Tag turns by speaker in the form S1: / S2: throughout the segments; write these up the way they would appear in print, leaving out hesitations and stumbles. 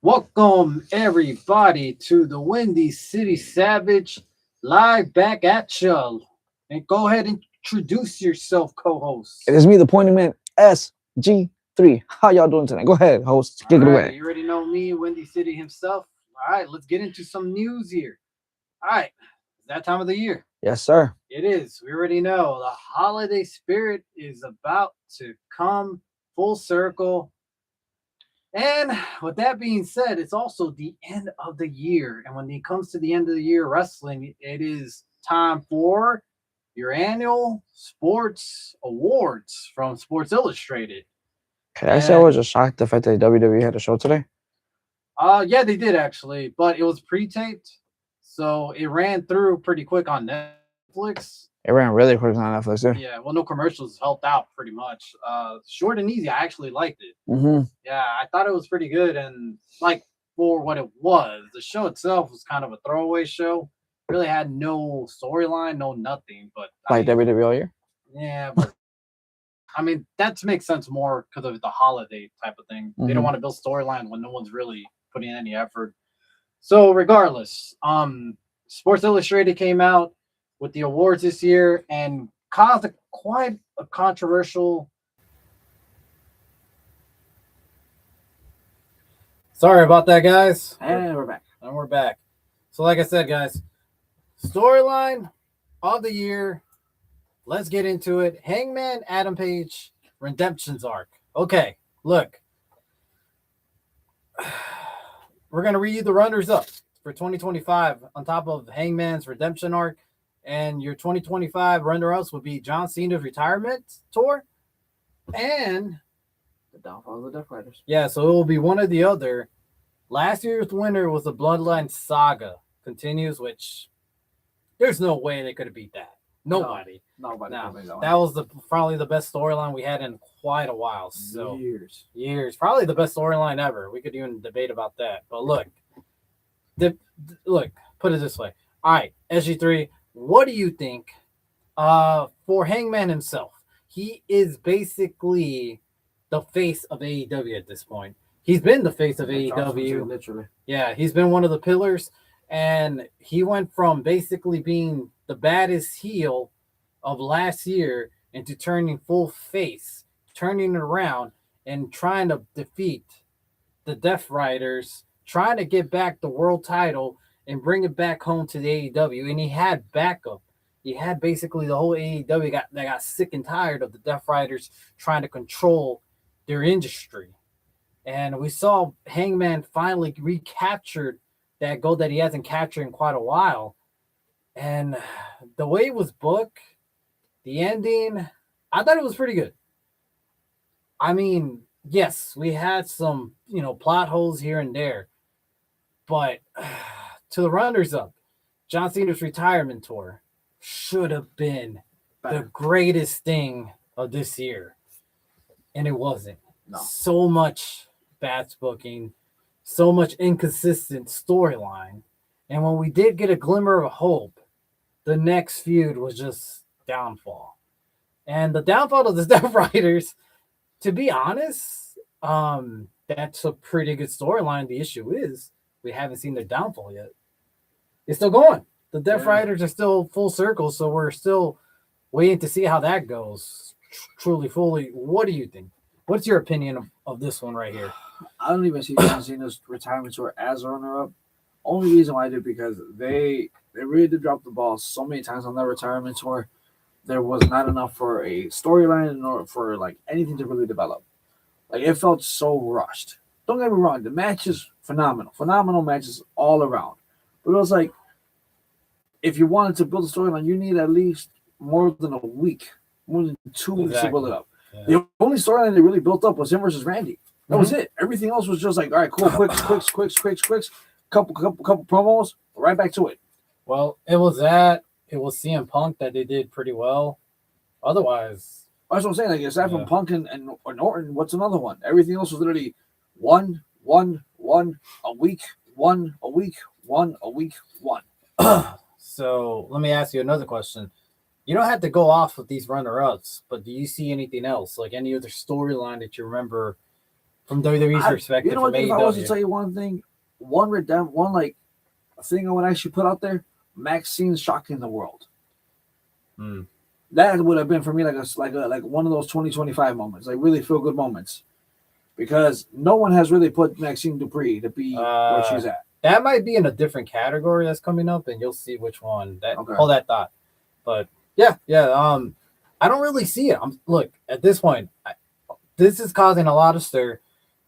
S1: Welcome everybody to the Windy City Savage live back at you. And go ahead and introduce yourself,
S2: It
S1: co-host.
S2: is me, the pointing man, SG3. How y'all doing tonight? Go ahead, host.
S1: All
S2: Kick it
S1: right,
S2: away.
S1: you already know me, Windy City himself. All right, let's get into some news here. All right, it's that time of the year.
S2: Yes, sir.
S1: It is. We already know the holiday spirit is about to come full circle. And with that being said, it's also the end of the year. And when it comes to the end of the year wrestling, it is time for your annual sports awards from Sports Illustrated.
S2: Can I say I was
S1: And
S2: just shocked the fact that WWE had a show today?
S1: yeah, they did actually, but it was pre-taped. So it ran through pretty quick on Netflix.
S2: It ran really quick on Netflix, too.
S1: Yeah, well, no commercials helped out pretty much. Short and easy. I actually liked it.
S2: Mm-hmm.
S1: Yeah, I thought it was pretty good, and like for what it was, the show itself was kind of a throwaway show. Really had no storyline, no nothing. But I
S2: Like
S1: mean,
S2: WWE all year?
S1: yeah, but I mean that makes sense more because of the holiday type of thing. They don't
S2: Mm-hmm.
S1: want to build storyline when no one's really putting any effort. So regardless, Sports Illustrated came out with the awards this year and caused quite a controversial. Sorry about that, guys.
S3: And we're back.
S1: And we're back. So, like I said, guys, storyline of the year. Let's get into it. Hangman Adam Page Redemption's arc. Okay, look, we're gonna read you the runners up for 2025 on top of Hangman's Redemption arc, and your 2025 runner-ups would be John Cena's retirement tour, and
S3: The downfall of the Death Riders.
S1: yeah, so it will be one or the other. Last year's winner was the Bloodline Saga continues, which there's no way they could have beat that. Nobody.
S3: Nobody.
S1: No,
S3: can make
S1: that was probably the best storyline we had in quite a while. So years, probably the best storyline ever. We could even debate about that. But look, look, put it this way. All right, SG3, what do you think? For Hangman himself, he is basically the face of AEW at this point. He's been the face of AEW.
S3: Literally.
S1: Yeah, he's been one of the pillars, and he went from basically being the baddest heel of last year into turning full face, turning it around and trying to defeat the Death Riders, trying to get back the world title and bring it back home to the AEW. And he had backup. He had basically the whole AEW got sick and tired of the Death Riders trying to control their industry. And we saw Hangman finally recaptured that gold that he hasn't captured in quite a while. And the way it was booked, the ending, I thought it was pretty good. I mean, yes, we had some, plot holes here and there, but to the runners up, John Cena's retirement tour should have been the greatest thing of this year, and it wasn't.
S3: No.
S1: So much bad booking, so much inconsistent storyline, and when we did get a glimmer of hope, the next feud was just downfall. And the downfall of the Death Riders, to be honest, that's a pretty good storyline. The issue is we haven't seen their downfall yet. It's still going. The Death Riders are still full circle, so we're still waiting to see how that goes. Truly, fully. What do you think? What's your opinion of this one right here?
S3: I don't even see John Cena's retirement tour as a runner-up. Only reason why I did because they really did drop the ball so many times on that retirement tour. There was not enough for a storyline or for like anything to really develop. Like it felt so rushed. Don't get me wrong, the match is phenomenal matches all around. But it was like if you wanted to build a storyline, you need at least more than a week, more than 2 weeks to build it up. Yeah. The only storyline they really built up was him versus Randy. That was it. Everything else was just like, all right, cool, quicks, couple promos, right back to it.
S1: Well, it was that. It was CM Punk that they did pretty well. Otherwise,
S3: that's what I'm saying. Like aside from Punk and Norton, what's another one? Everything else was literally one a week, one a week, one a week, one.
S1: So let me ask you another question. You don't have to go off with these runner-ups, but do you see anything else, like any other storyline that you remember from WWE's perspective.
S3: You know what?
S1: From
S3: If I was to
S1: AEW.
S3: tell you one thing, one like thing I would actually put out there, Maxine's shocking the world.
S1: Hmm.
S3: That would have been for me like one of those 2025 moments, like really feel good moments, because no one has really put Maxine Dupree to be where she's at.
S1: That might be in a different category that's coming up, and you'll see which one. Hold that thought. But yeah. I don't really see it. Look, at this point, this is causing a lot of stir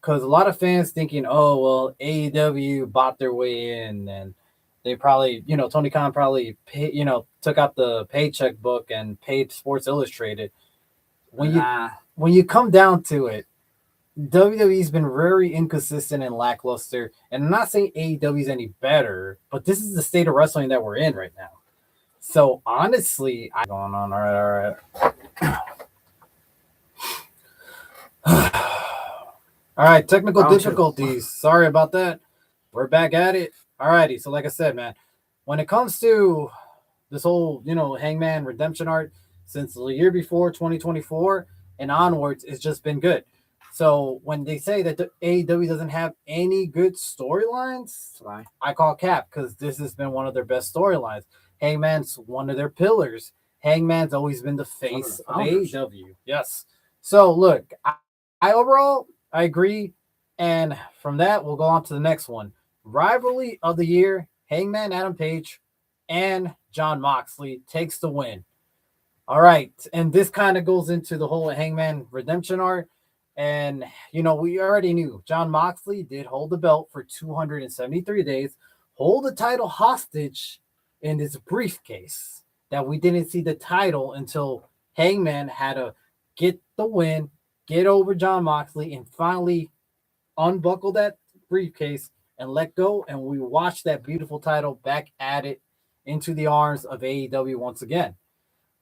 S1: because a lot of fans thinking, oh well, AEW bought their way in, and they probably, Tony Khan probably took out the paycheck book and paid Sports Illustrated. When you come down to it, WWE's been very inconsistent and lackluster. And I'm not saying AEW's any better, but this is the state of wrestling that we're in right now. So honestly, going on. All right. Technical difficulties. Sorry about that. We're back at it. Alrighty. So like I said, man, when it comes to this whole, Hangman redemption arc, since the year before 2024 and onwards, it's just been good. So when they say that the AEW doesn't have any good storylines, I call cap, because this has been one of their best storylines. Hangman's one of their pillars. Hangman's always been the face of AEW. Yes. So look, I overall, I agree. And from that, we'll go on to the next one. Rivalry of the year, Hangman Adam Page and Jon Moxley takes the win. All right. And this kind of goes into the whole Hangman redemption arc. And, we already knew Jon Moxley did hold the belt for 273 days, hold the title hostage in his briefcase, that we didn't see the title until Hangman had to get the win, get over Jon Moxley, and finally unbuckle that briefcase and let go. And we watched that beautiful title back at it into the arms of AEW once again.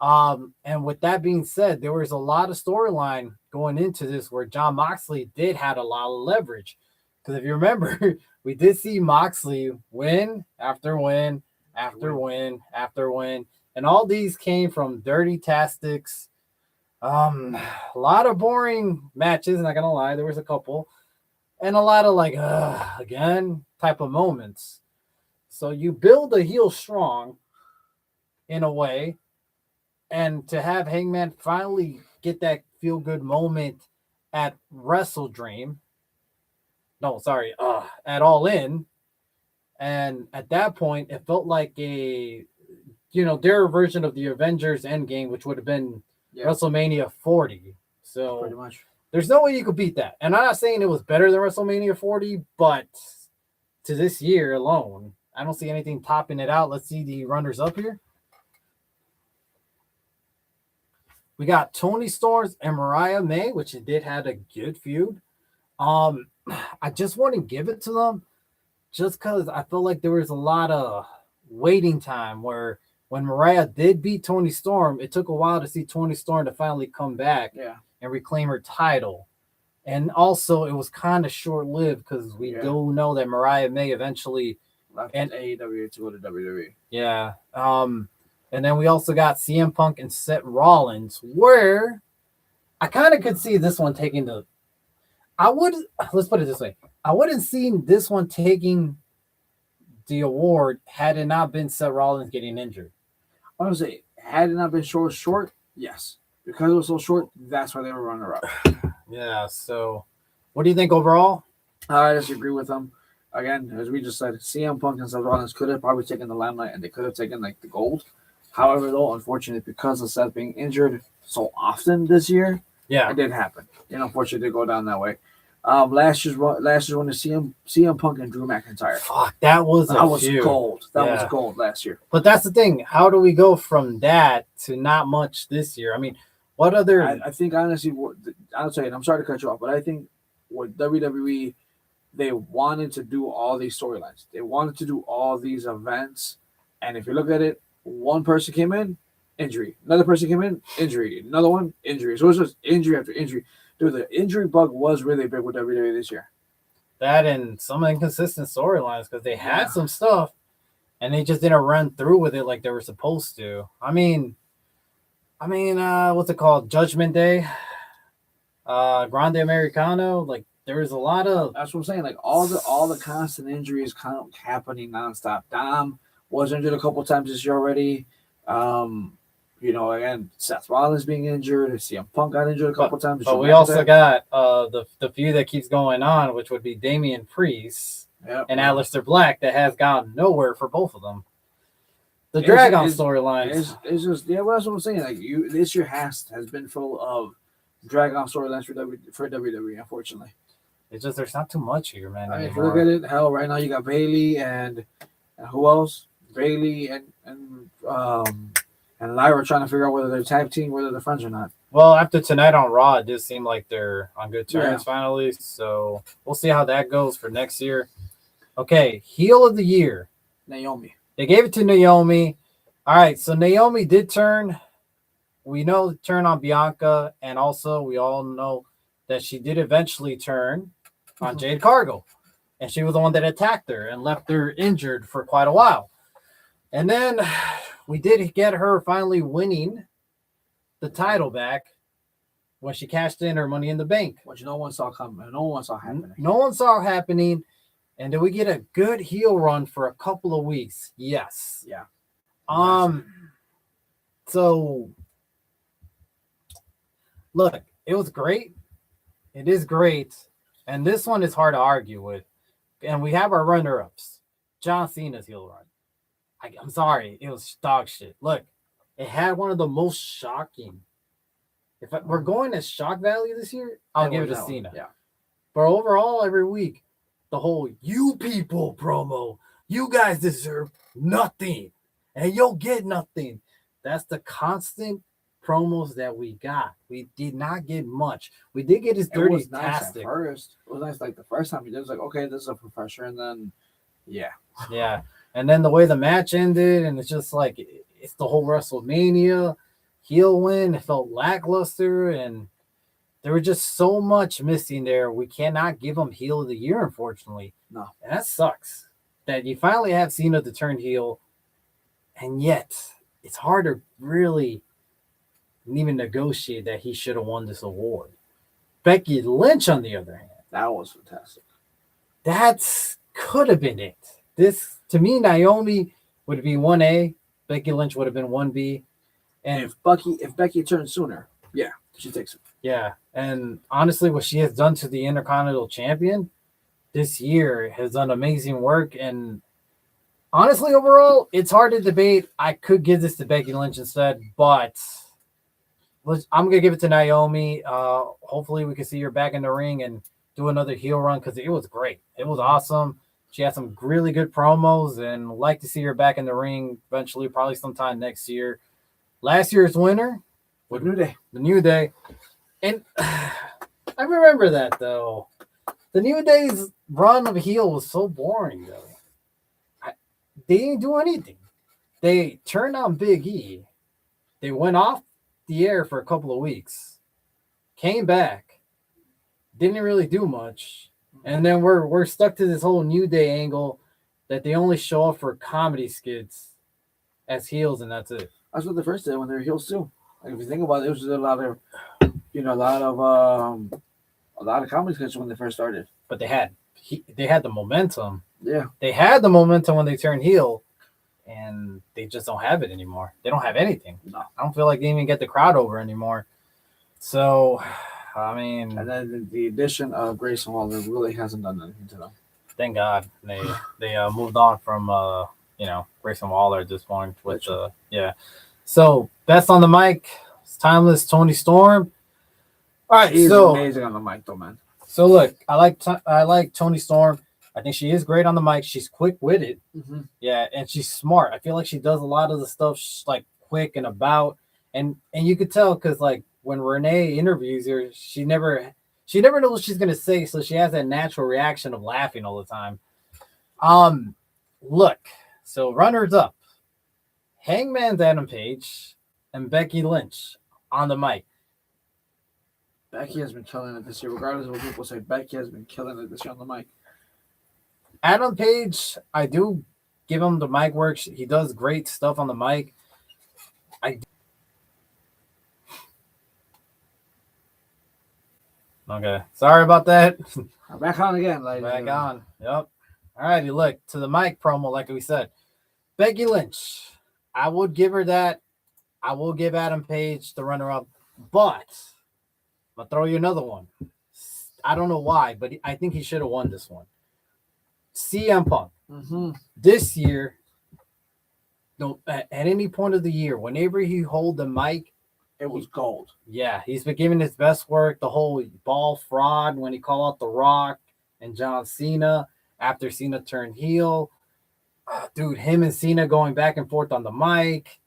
S1: And with that being said, there was a lot of storyline going into this where Jon Moxley did have a lot of leverage. Because if you remember, we did see Moxley win after win after win after win. And all these came from dirty tactics. A lot of boring matches, not gonna lie, there was a couple. And a lot of again type of moments. So you build a heel strong in a way. And to have Hangman finally get that feel-good moment at Wrestle Dream. No, sorry, at All In. And at that point, it felt like their version of the Avengers Endgame, which would have been WrestleMania 40. So
S3: pretty much. There's
S1: no way you could beat that. And I'm not saying it was better than WrestleMania 40, but to this year alone, I don't see anything topping it out. Let's see the runners up here. We got Toni Storm and Mariah May, which did have a good feud. I just want to give it to them just because I feel like there was a lot of waiting time where when Mariah did beat Toni Storm, it took a while to see Toni Storm to finally come back and reclaim her title. And also, it was kind of short-lived because we do know that Mariah May eventually
S3: left AEW to go to WWE.
S1: Yeah. And then we also got CM Punk and Seth Rollins, where I kind of could see this one taking let's put it this way. I wouldn't see this one taking the award had it not been Seth Rollins getting injured.
S3: I was say, had it not been short, yes. Because it was so short, that's why they were runner-up.
S1: Yeah, so what do you think overall?
S3: I disagree with them. Again, as we just said, CM Punk and Seth Rollins could have probably taken the limelight and they could have taken the gold. However, though, unfortunately, because of Seth being injured so often this year, it didn't happen. Unfortunately, it did go down that way. Last year's one is CM Punk and Drew McIntyre.
S1: Fuck, that was
S3: gold. That was gold last year.
S1: But that's the thing. How do we go from that to not much this year? I mean, what other?
S3: I think honestly, I'll say it. I'm sorry to cut you off, but I think with WWE, they wanted to do all these storylines. They wanted to do all these events, and if you look at it, one person came in, injury. Another person came in, injury. Another one, injury. So it was just injury after injury. Dude, the injury bug was really big with WWE this year.
S1: That and some inconsistent storylines because they had some stuff and they just didn't run through with it like they were supposed to. I mean, what's it called? Judgment Day, Grande Americano. Like there was a lot of
S3: That's what I'm saying. Like all the constant injuries kind of happening nonstop. Dom was injured a couple times this year already. Again, Seth Rollins being injured. CM Punk got injured a couple times.
S1: But we also got the feud that keeps going on, which would be Damian Priest and Aleister Black, that has gone nowhere for both of them. The Dragon storylines.
S3: It's just that's what I'm saying. Like this year has been full of Dragon storylines for WWE. Unfortunately,
S1: it's just there's not too much here, man.
S3: I mean, if you look at it, hell, right now you got Bayley and who else? Bayley and Lyra trying to figure out whether they're tag team, whether they're friends or not.
S1: Well, after tonight on Raw, it does seem like they're on good terms finally. So we'll see how that goes for next year. Okay, heel of the year,
S3: Naomi.
S1: They gave it to Naomi. All right, so Naomi did turn. We know turn on Bianca, and also we all know that she did eventually turn on Jade Cargill, and she was the one that attacked her and left her injured for quite a while. And then we did get her finally winning the title back when she cashed in her Money in the Bank,
S3: which no one saw coming. No one saw happening.
S1: No one saw happening. And did we get a good heel run for a couple of weeks? Yes.
S3: Yeah.
S1: So look, it was great. It is great. And this one is hard to argue with. And we have our runner-ups. John Cena's heel run. I'm sorry, it was dog shit. Look, it had one of the most shocking. We're going at shock value this year, I'll give it to Cena.
S3: Yeah.
S1: But overall, every week, the whole "you people" promo, you guys deserve nothing, and you'll get nothing. That's the constant promos that we got. We did not get much. We did get his dirty
S3: nice at first. It was nice, like the first time he did. It was like, okay, this is a professor, and then,
S1: yeah. And then the way the match ended, and it's just like it's the whole WrestleMania heel win. It felt lackluster, and there was just so much missing there. We cannot give him heel of the year, unfortunately.
S3: No,
S1: and that sucks. That you finally have Cena to turn heel, and yet it's hard to really even negotiate that he should have won this award. Becky Lynch, on the other hand,
S3: that was fantastic.
S1: That could have been it. This, to me, Naomi would be 1A. Becky Lynch would have been 1B.
S3: And if Becky turned sooner, yeah, she takes it.
S1: Yeah, and honestly, what she has done to the Intercontinental Champion this year has done amazing work. And honestly, overall, it's hard to debate. I could give this to Becky Lynch instead, but I'm going to give it to Naomi. Hopefully, we can see her back in the ring and do another heel run because it was great. It was awesome. She had some really good promos, and like to see her back in the ring eventually, probably sometime next year. Last year's winner,
S3: with the
S1: New Day. And I remember that, though. The New Day's run of heel was so boring, though. They didn't do anything. They turned on Big E. They went off the air for a couple of weeks. Came back. Didn't really do much. And then we're stuck to this whole New Day angle that they only show up for comedy skits as heels, and that's it.
S3: That's what the first did when they were heels too. Like if you think about it, it was a lot of comedy skits when they first started.
S1: But they had the momentum.
S3: Yeah,
S1: they had the momentum when they turned heel, and they just don't have it anymore. They don't have anything.
S3: No,
S1: I don't feel like they even get the crowd over anymore. So, I mean,
S3: and then the addition of Grayson Waller really hasn't done anything to them.
S1: Thank God they moved on from Grayson Waller at this point with So best on the mic, it's Timeless Tony Storm. All right,
S3: he's amazing on the mic though, man.
S1: So look, I like Tony Storm. I think she is great on the mic. She's quick-witted, and she's smart. I feel like she does a lot of the stuff like quick and about, and you could tell because like when Renee interviews her, she never knows what she's gonna say, so she has that natural reaction of laughing all the time. Look, so runners up, Hangman's Adam Page and Becky Lynch on the mic.
S3: Becky has been killing it this year, regardless of what people say. Becky has been killing it this year on the mic.
S1: Adam Page, I do give him the mic work. He does great stuff on the mic. Okay, sorry about that.
S3: Back on again, ladies.
S1: Back on. Yep. All righty, look, to the mic promo, like we said. Becky Lynch. I would give her that. I will give Adam Page the runner-up, but I'll throw you another one. I don't know why, but I think he should have won this one. CM Punk.
S3: Mm-hmm.
S1: This year, no, at any point of the year, whenever he hold the mic,
S3: It was gold.
S1: yeah, he's been giving his best work. The whole ball fraud when he called out The Rock and John Cena after Cena turned heel. Dude, him and Cena going back and forth on the mic.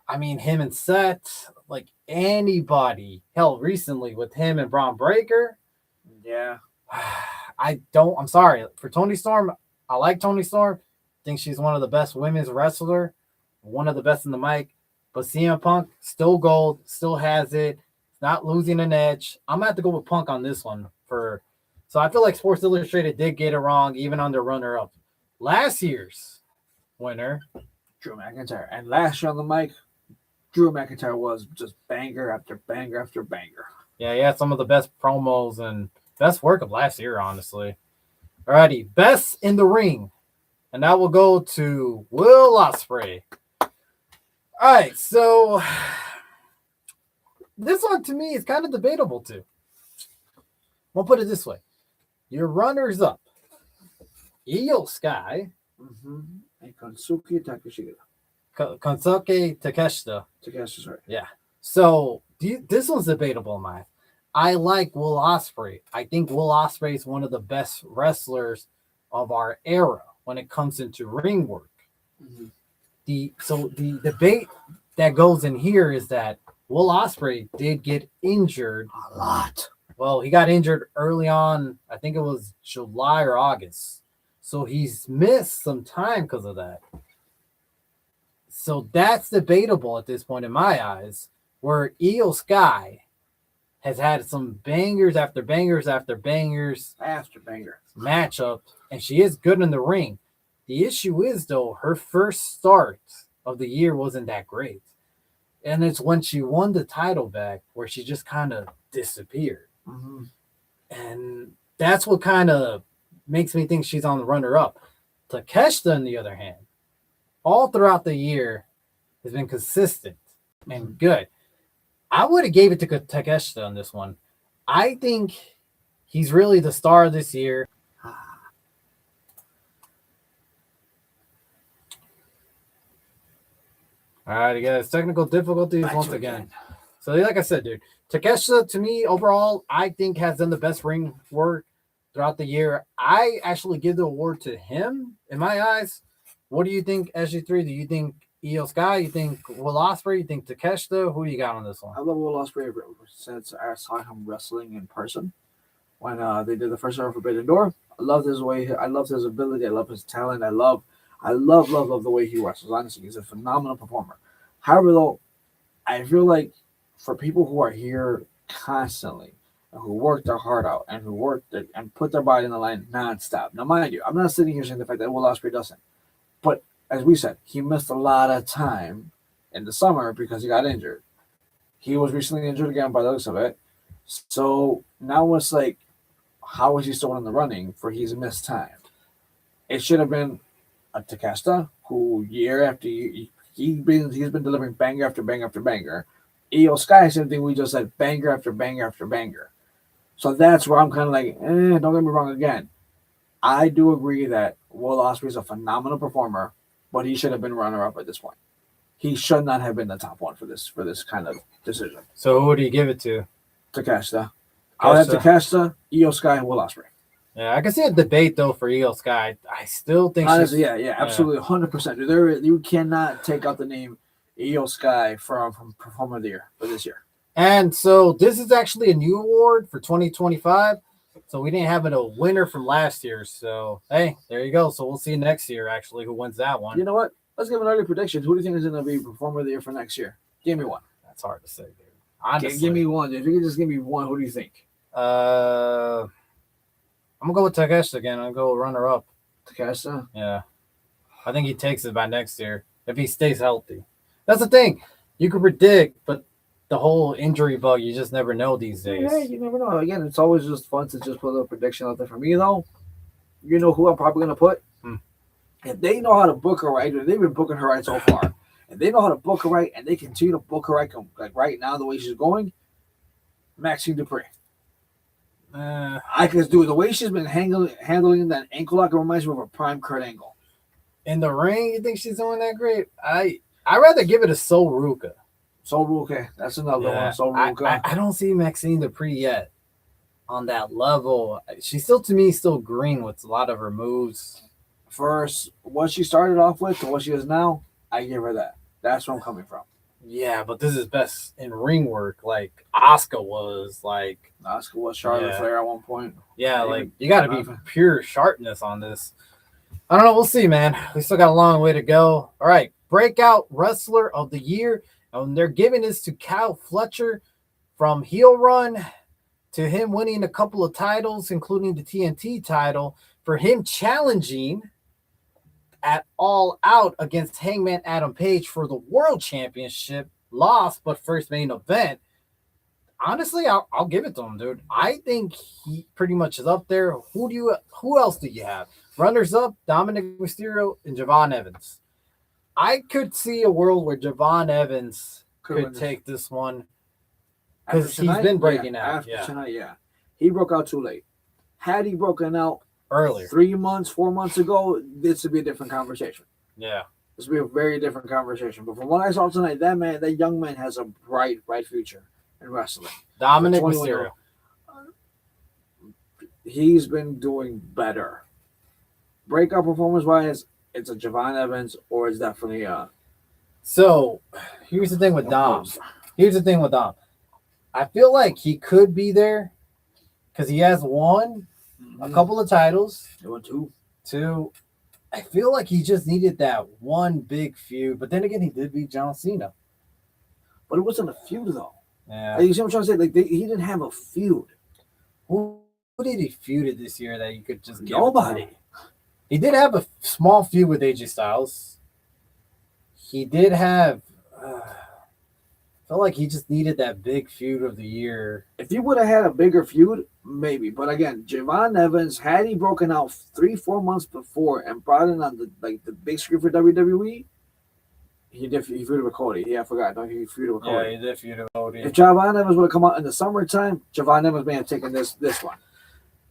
S1: I mean, him and Seth, like anybody. Hell, recently with him and Braun Breaker.
S3: Yeah.
S1: I'm sorry. For Toni Storm, I like Toni Storm. Think she's one of the best women's wrestler, one of the best in the mic. But CM Punk, still gold, still has it. Not losing an edge. I'm going to have to go with Punk on this one. So I feel like Sports Illustrated did get it wrong, even on their runner-up. Last year's winner,
S3: Drew McIntyre. And last year on the mic, Drew McIntyre was just banger after banger after banger.
S1: yeah, he had some of the best promos and best work of last year, honestly. Alrighty, best in the ring. And that will go to Will Ospreay. All right, so this one to me is kind of debatable too. We'll put it this way. Your runners up, Io Sky,
S3: Mm-hmm. And Konsuke Takeshita.
S1: Konsuke Takeshita.
S3: Takeshita, sorry.
S1: Yeah. So this one's debatable in my eyes. I like Will Ospreay. I think Will Ospreay is one of the best wrestlers of our era when it comes into ring work.
S3: Mm-hmm.
S1: The debate that goes in here is that Will Ospreay did get injured
S3: A lot.
S1: Well, he got injured early on. I think it was July or August. So he's missed some time because of that. So that's debatable at this point in my eyes, where Io Sky has had some bangers after bangers after bangers
S3: After banger.
S1: matchup, and she is good in the ring. The issue is, though, her first start of the year wasn't that great. And it's when she won the title back where she just kind of disappeared.
S3: Mm-hmm.
S1: And that's what kind of makes me think she's on the runner-up. Takeshita, on the other hand, all throughout the year has been consistent and good. I would have gave it to Takeshita on this one. I think he's really the star of this year. All right, guys, technical difficulties once again. So, like I said, dude, Takeshita, to me, overall, I think has done the best ring work throughout the year. I actually give the award to him, in my eyes. What do you think, SG3? Do you think Io Sky? You think Will Ospreay? You think Takeshita? Who do you got on this one?
S3: I love Will Ospreay since I saw him wrestling in person when they did the first ever Forbidden Door. I loved his way. I loved his ability. I love his talent. I love the way he wrestles. Honestly, he's a phenomenal performer. However, though, I feel like for people who are here constantly and who work their heart out and and put their body in the line nonstop. Now, mind you, I'm not sitting here saying the fact that Will Ospreay doesn't, but as we said, he missed a lot of time in the summer because he got injured. He was recently injured again by the looks of it. So now it's like, how is he still in the running for his missed time? It should have been a Takeshita who year after year he's been delivering banger after banger after banger. Io Sky, same thing we just said, banger after banger after banger. So that's where I'm kind of like, don't get me wrong again. I do agree that Will Ospreay is a phenomenal performer, but he should have been runner-up at this point. He should not have been the top one for this kind of decision.
S1: So who do you give it to?
S3: Takeshita. I'll have Takeshita, Io Sky, and Will Ospreay.
S1: Yeah, I can see a debate though for Io Sky. I still think
S3: honestly, absolutely, 100%. You cannot take out the name Io Sky from Performer of the Year for this year.
S1: And so this is actually a new award for 2025. So we didn't have a winner from last year. So hey, there you go. So we'll see next year actually who wins that one.
S3: You know what? Let's give an early prediction. Who do you think is going to be Performer of the Year for next year? Give me one.
S1: That's hard to say, dude. Honestly.
S3: Give me one. If you can just give me one, who do you think?
S1: I'm gonna go with Takeshita again. I'll go runner up.
S3: Takeshita?
S1: Yeah. I think he takes it by next year if he stays healthy. That's the thing. You can predict, but the whole injury bug, you just never know these days.
S3: Yeah, you never know. Again, it's always just fun to just put a little prediction out there. For me, though, you know who I'm probably going to put? If they know how to book her right, they've been booking her right so far. If they know how to book her right, and they continue to book her right, like right now, the way she's going, Maxine Dupree. I can do it. The way she's been handling that ankle lock, it reminds me of a prime Kurt Angle.
S1: In the ring, you think she's doing that great? I'd rather give it to Sol Ruka.
S3: Sol Ruka, that's another one. Sol Ruka.
S1: I don't see Maxine Dupree yet on that level. She's still, to me, still green with a lot of her moves.
S3: First, what she started off with to what she is now, I give her that. That's where I'm coming from.
S1: Yeah, but this is best in ring work, like Asuka was. Like
S3: Asuka was Charlotte Flair at one point.
S1: Yeah, like you got to be pure sharpness on this. I don't know. We'll see, man. We still got a long way to go. All right, breakout wrestler of the year, and they're giving this to Kyle Fletcher from heel run to him winning a couple of titles, including the TNT title, for him challenging at All Out against Hangman Adam Page for the World Championship. Lost, but first main event. Honestly, I'll give it to him, dude. I think he pretty much is up there. Who else do you have? Runners up, Dominic Mysterio and Javon Evans. I could see a world where Javon Evans could take this one because he's been breaking out.
S3: After tonight, he broke out too late. Had he broken out
S1: earlier,
S3: 3 months, 4 months ago, this would be a different conversation.
S1: Yeah,
S3: this would be a very different conversation. But from what I saw tonight, that young man has a bright future in wrestling.
S1: Dominic Mysterio.
S3: He's been doing better. Breakout performance-wise, it's a Javon Evans or it's definitely
S1: So, here's the thing with Dom. I feel like he could be there because he has won a couple of titles.
S3: He won two.
S1: I feel like he just needed that one big feud. But then again, he did beat John Cena.
S3: But it wasn't a feud, though.
S1: Yeah.
S3: Like, you see what I'm trying to say? Like, he didn't have a feud.
S1: Who did he feuded this year that you could just give?
S3: Nobody.
S1: He did have a small feud with AJ Styles. He did have... I felt like he just needed that big feud of the year.
S3: If he would have had a bigger feud, maybe. But again, Javon Evans, had he broken out 3-4 months before and brought in on the big screen for WWE, he feuded with Cody. Yeah, I forgot. No, he feuded with Cody.
S1: Yeah, he did feud with Cody.
S3: If Javon Evans would have come out in the summertime, Javon Evans may have taken this one.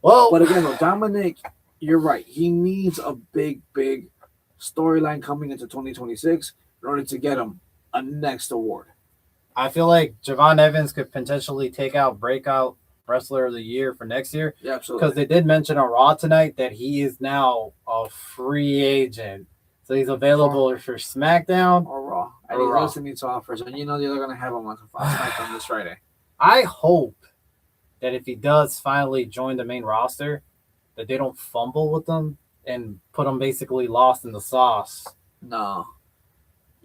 S1: Well,
S3: but again, though, Dominic, you're right. He needs a big storyline coming into 2026 in order to get him a next award.
S1: I feel like Javon Evans could potentially take out breakout wrestler of the year for next year.
S3: Yeah, absolutely.
S1: Because they did mention on Raw tonight that he is now a free agent. So he's available for SmackDown
S3: or Raw. And he's listening to offers. And you know they're going to have him on SmackDown this Friday.
S1: I hope that if he does finally join the main roster, that they don't fumble with him and put him basically lost in the sauce.
S3: No.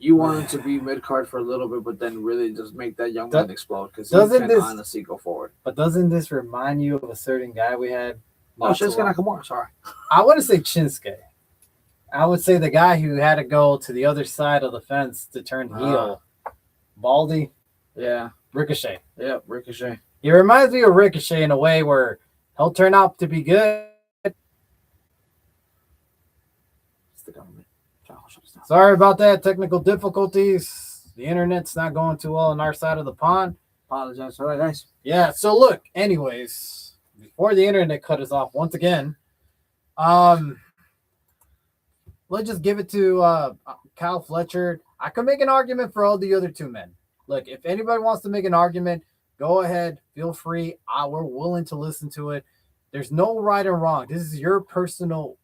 S3: You want him to be mid-card for a little bit, but then really just make that young man explode because he can honestly go forward.
S1: But doesn't this remind you of a certain guy we had?
S3: Shinsuke Nakamura, sorry.
S1: I want to say Shinsuke. I would say the guy who had to go to the other side of the fence to turn heel. Baldy?
S3: Yeah.
S1: Ricochet.
S3: Yeah, Ricochet.
S1: He reminds me of Ricochet in a way where he'll turn out to be good.
S3: It's the government.
S1: Sorry about that. Technical difficulties. The internet's not going too well on our side of the pond.
S3: Apologize for that, guys.
S1: Yeah, so look, anyways, before the internet cut us off once again, let's just give it to Kyle Fletcher. I could make an argument for all the other two men. Look, if anybody wants to make an argument, go ahead. Feel free. We're willing to listen to it. There's no right or wrong. This is your personal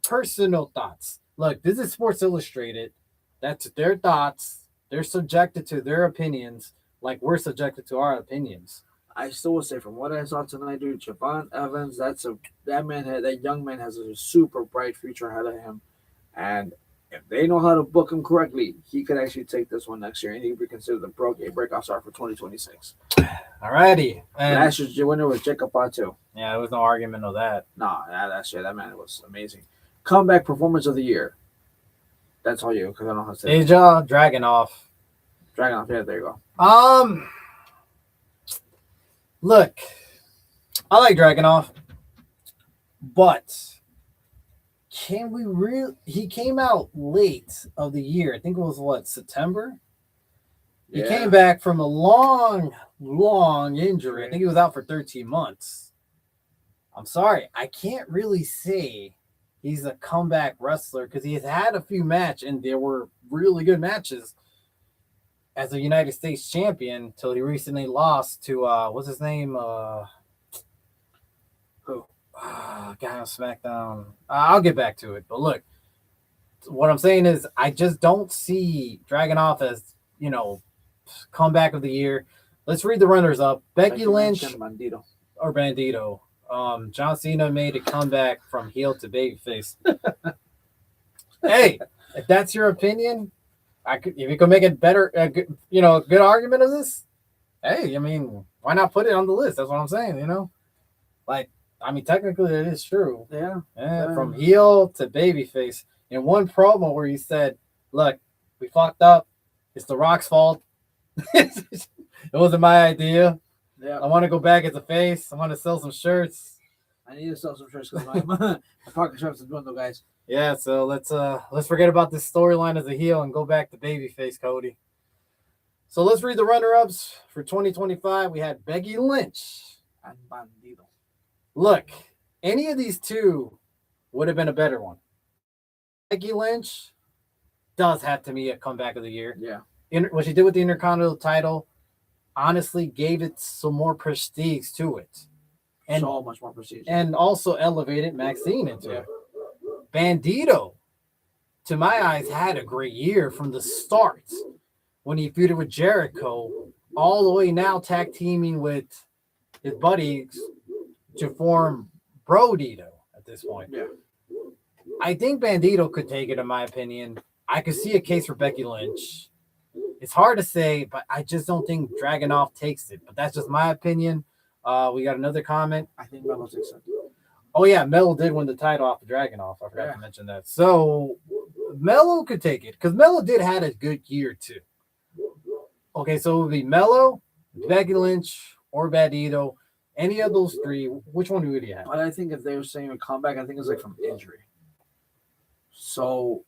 S1: thoughts. Look, this is Sports Illustrated. That's their thoughts. They're subjected to their opinions like we're subjected to our opinions.
S3: I still would say from what I saw tonight, dude, Javon Evans, that young man has a super bright future ahead of him. And if they know how to book him correctly, he could actually take this one next year and he would be considered a breakout star for 2026.
S1: Alrighty.
S3: And last year's winner was Jacob Fatu.
S1: Yeah, there was no argument of that.
S3: No, last year, that man was amazing. Comeback performance of the year. That's all you, because I don't know how to say
S1: Ilja Dragunov.
S3: Dragunov. Yeah, there you go.
S1: Look, I like Dragunov, but can we really? He came out late of the year. I think it was what, September. He came back from a long injury. I think he was out for 13 months. I'm sorry, I can't really say he's a comeback wrestler because he has had a few matches and there were really good matches as a United States champion until he recently lost to what's his name? Who? Guy on SmackDown. I'll get back to it. But look, what I'm saying is I just don't see Dragunov as, comeback of the year. Let's read the runners up. Becky Lynch or Bandito. John Cena made a comeback from heel to babyface. Hey, if that's your opinion, if you can make it better, a good argument of this. Hey, I mean, why not put it on the list? That's what I'm saying. Technically it is true. Yeah. From heel to babyface. In one promo where he said, "Look, we fucked up. It's The Rock's fault. It wasn't my idea. Yeah. I want to go back as a face. I want to sell some shirts.
S3: I need to sell some shirts because my pocket shirts are dwindle, guys."
S1: Yeah, so let's forget about this storyline as a heel and go back to babyface Cody. So let's read the runner-ups for 2025. We had Becky Lynch
S3: and Bandito.
S1: Look, any of these two would have been a better one. Becky Lynch does have to be a comeback of the year.
S3: Yeah.
S1: What she did with the Intercontinental title honestly gave it some more prestige to it.
S3: And so much more prestige.
S1: And also elevated Maxine into it. Bandito, to my eyes, had a great year from the start when he feuded with Jericho, all the way now tag teaming with his buddies to form Brodito at this point.
S3: Yeah.
S1: I think Bandito could take it, in my opinion. I could see a case for Becky Lynch. It's hard to say, but I just don't think Dragunov takes it. But that's just my opinion. We got another comment.
S3: I think Melo takes it.
S1: Oh, yeah, Melo did win the title off of Dragunov. I forgot to mention that. So, Melo could take it because Melo did have a good year, too. Okay, so it would be Melo, Becky Lynch, or Bandito. Any of those three, which one would you have?
S3: But I think if they were saying a comeback, I think it's like from injury. So,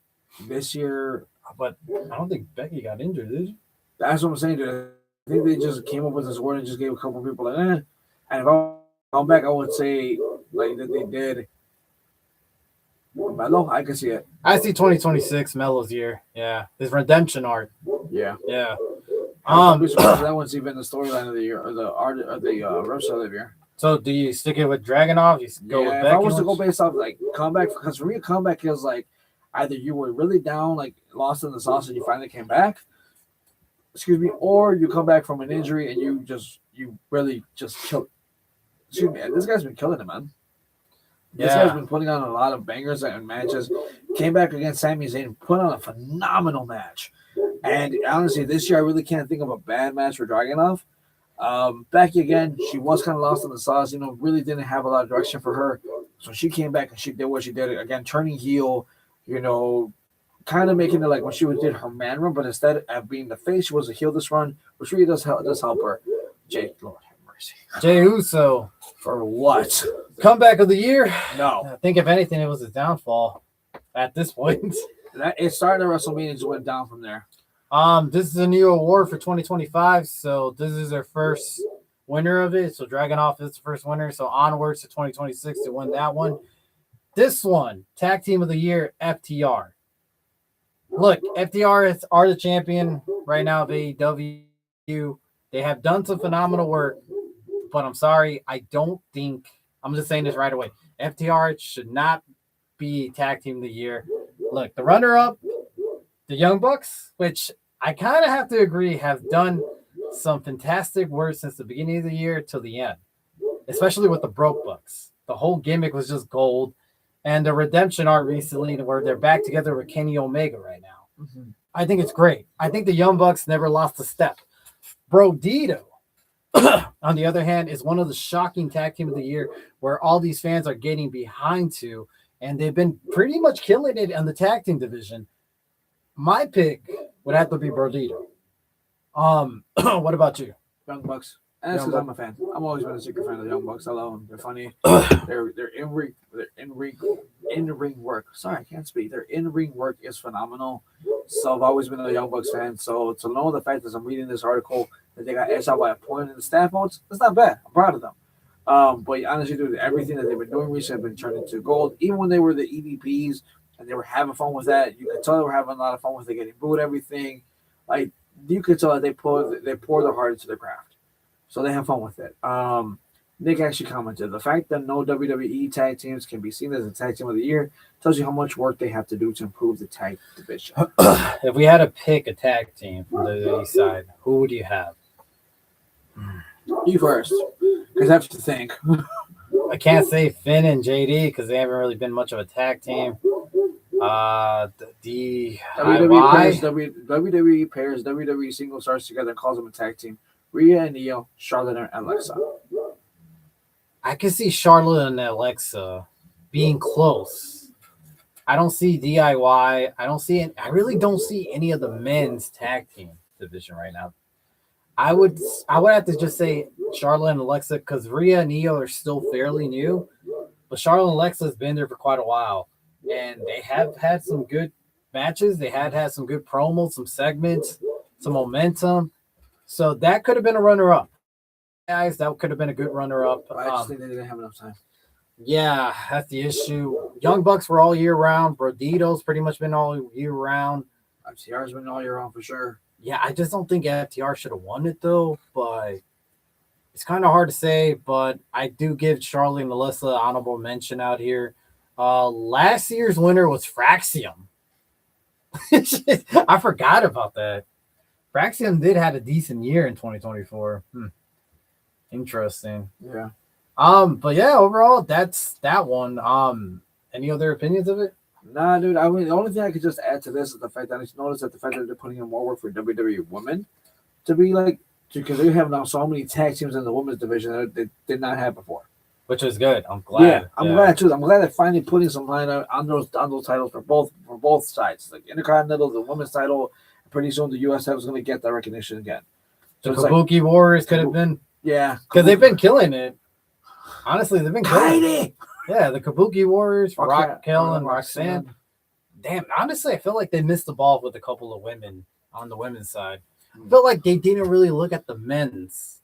S3: this year...
S1: But I don't think Becky got injured, did she?
S3: That's what I'm saying, dude. I think they just came up with this word and just gave a couple people And if I come back, I would say like that they did. Melo, I can see it.
S1: I see 2026 Melo's year. Yeah, his redemption arc.
S3: Yeah.
S1: That
S3: one's even the storyline of the year, or the art of the wrestler of the year.
S1: So, do you stick it with Dragunov? You go with Becky?
S3: If I was to go based off like comeback, because for me, a comeback feels like either you were really down, like lost in the sauce, and you finally came back. Or you come back from an injury and you really just killed. This guy's been killing it, man. This guy's been putting on a lot of bangers and matches. Came back against Sami Zayn, put on a phenomenal match. And honestly, this year I really can't think of a bad match for Dragunov. Becky again, she was kind of lost in the sauce. Really didn't have a lot of direction for her. So she came back and she did what she did again, turning heel. Kind of making it like when she did her man run, but instead of being the face, she was a heel this run, which really does help her. Lord have mercy.
S1: Jey Uso.
S3: For what?
S1: Comeback of the year?
S3: No.
S1: I think if anything, it was his downfall at this point.
S3: It started at WrestleMania and just went down from there.
S1: This is a new award for 2025, so this is their first winner of it. So Dragunov is the first winner. So onwards to 2026 to win that one. This one, Tag Team of the Year, FTR. Look, FTR are the champion right now of AEW. They have done some phenomenal work, but I'm sorry, I don't think, I'm just saying this right away, FTR should not be Tag Team of the Year. Look, the runner-up, the Young Bucks, which I kind of have to agree have done some fantastic work since the beginning of the year till the end, especially with the Broke Bucks. The whole gimmick was just gold. And the redemption arc recently where they're back together with Kenny Omega right now. Mm-hmm. I think it's great. I think the Young Bucks never lost a step. Brodito, on the other hand, is one of the shocking tag team of the year where all these fans are getting behind to, and they've been pretty much killing it in the tag team division. My pick would have to be Brodito. What about you?
S3: Young Bucks. And that's
S1: Young
S3: because I'm a fan. I've always been a secret fan of the Young Bucks. I love them. They're funny. They're in ring work. Sorry, I can't speak. Their in ring work is phenomenal. So I've always been a Young Bucks fan. So to know the fact that I'm reading this article that they got edged out by a point in the staff votes, that's not bad. I'm proud of them. But honestly, dude, everything that they've been doing recently have been turned into gold. Even when they were the EVPs and they were having fun with that, you could tell they were having a lot of fun with it, getting booed, everything. Like you could tell that they pour their heart into their craft, so they have fun with it. Nick actually commented, the fact that no WWE tag teams can be seen as a tag team of the year tells you how much work they have to do to improve the tag division.
S1: If we had to pick a tag team from the WWE side, who would you have?
S3: You first, because I have to think.
S1: I can't say Finn and JD because they haven't really been much of a tag team. The
S3: WWE pairs WWE single stars together and calls them a tag team. Rhea and Io, Charlotte and Alexa.
S1: I can see Charlotte and Alexa being close. I don't see DIY. I really don't see any of the men's tag team division right now. I would have to just say Charlotte and Alexa because Rhea and Io are still fairly new, but Charlotte and Alexa has been there for quite a while, and they have had some good matches. They had some good promos, some segments, some momentum. So that could have been a runner-up. Guys, that could have been a good runner-up.
S3: I just think they didn't have enough time.
S1: Yeah, that's the issue. Young Bucks were all year round. Brodito's pretty much been all year round.
S3: FTR's been all year round for sure.
S1: Yeah, I just don't think FTR should have won it though, but it's kind of hard to say. But I do give Charlie and Melissa honorable mention out here. Last year's winner was Fraxium. I forgot about that. Fraxium did have a decent year in 2024. Interesting.
S3: Yeah.
S1: But yeah, overall, that's that one. Any other opinions of it?
S3: Nah, dude. I mean, the only thing I could just add to this is the fact that I noticed that the fact that they're putting in more work for WWE women to be like, because they have now so many tag teams in the women's division that they did not have before.
S1: Which is good. I'm glad.
S3: Yeah, I'm glad too. I'm glad they're finally putting some line on those titles for both sides. Like Intercontinental, the women's title. Pretty soon the USF is going to get that recognition again.
S1: So the Kabuki Warriors could have been.
S3: Yeah,
S1: because they've been killing it. Honestly, they've been killing
S3: it.
S1: Yeah, the Kabuki Warriors, Raquel and Roxanne. Damn, honestly, I feel like they missed the ball with a couple of women on the women's side. I feel like they didn't really look at the men's.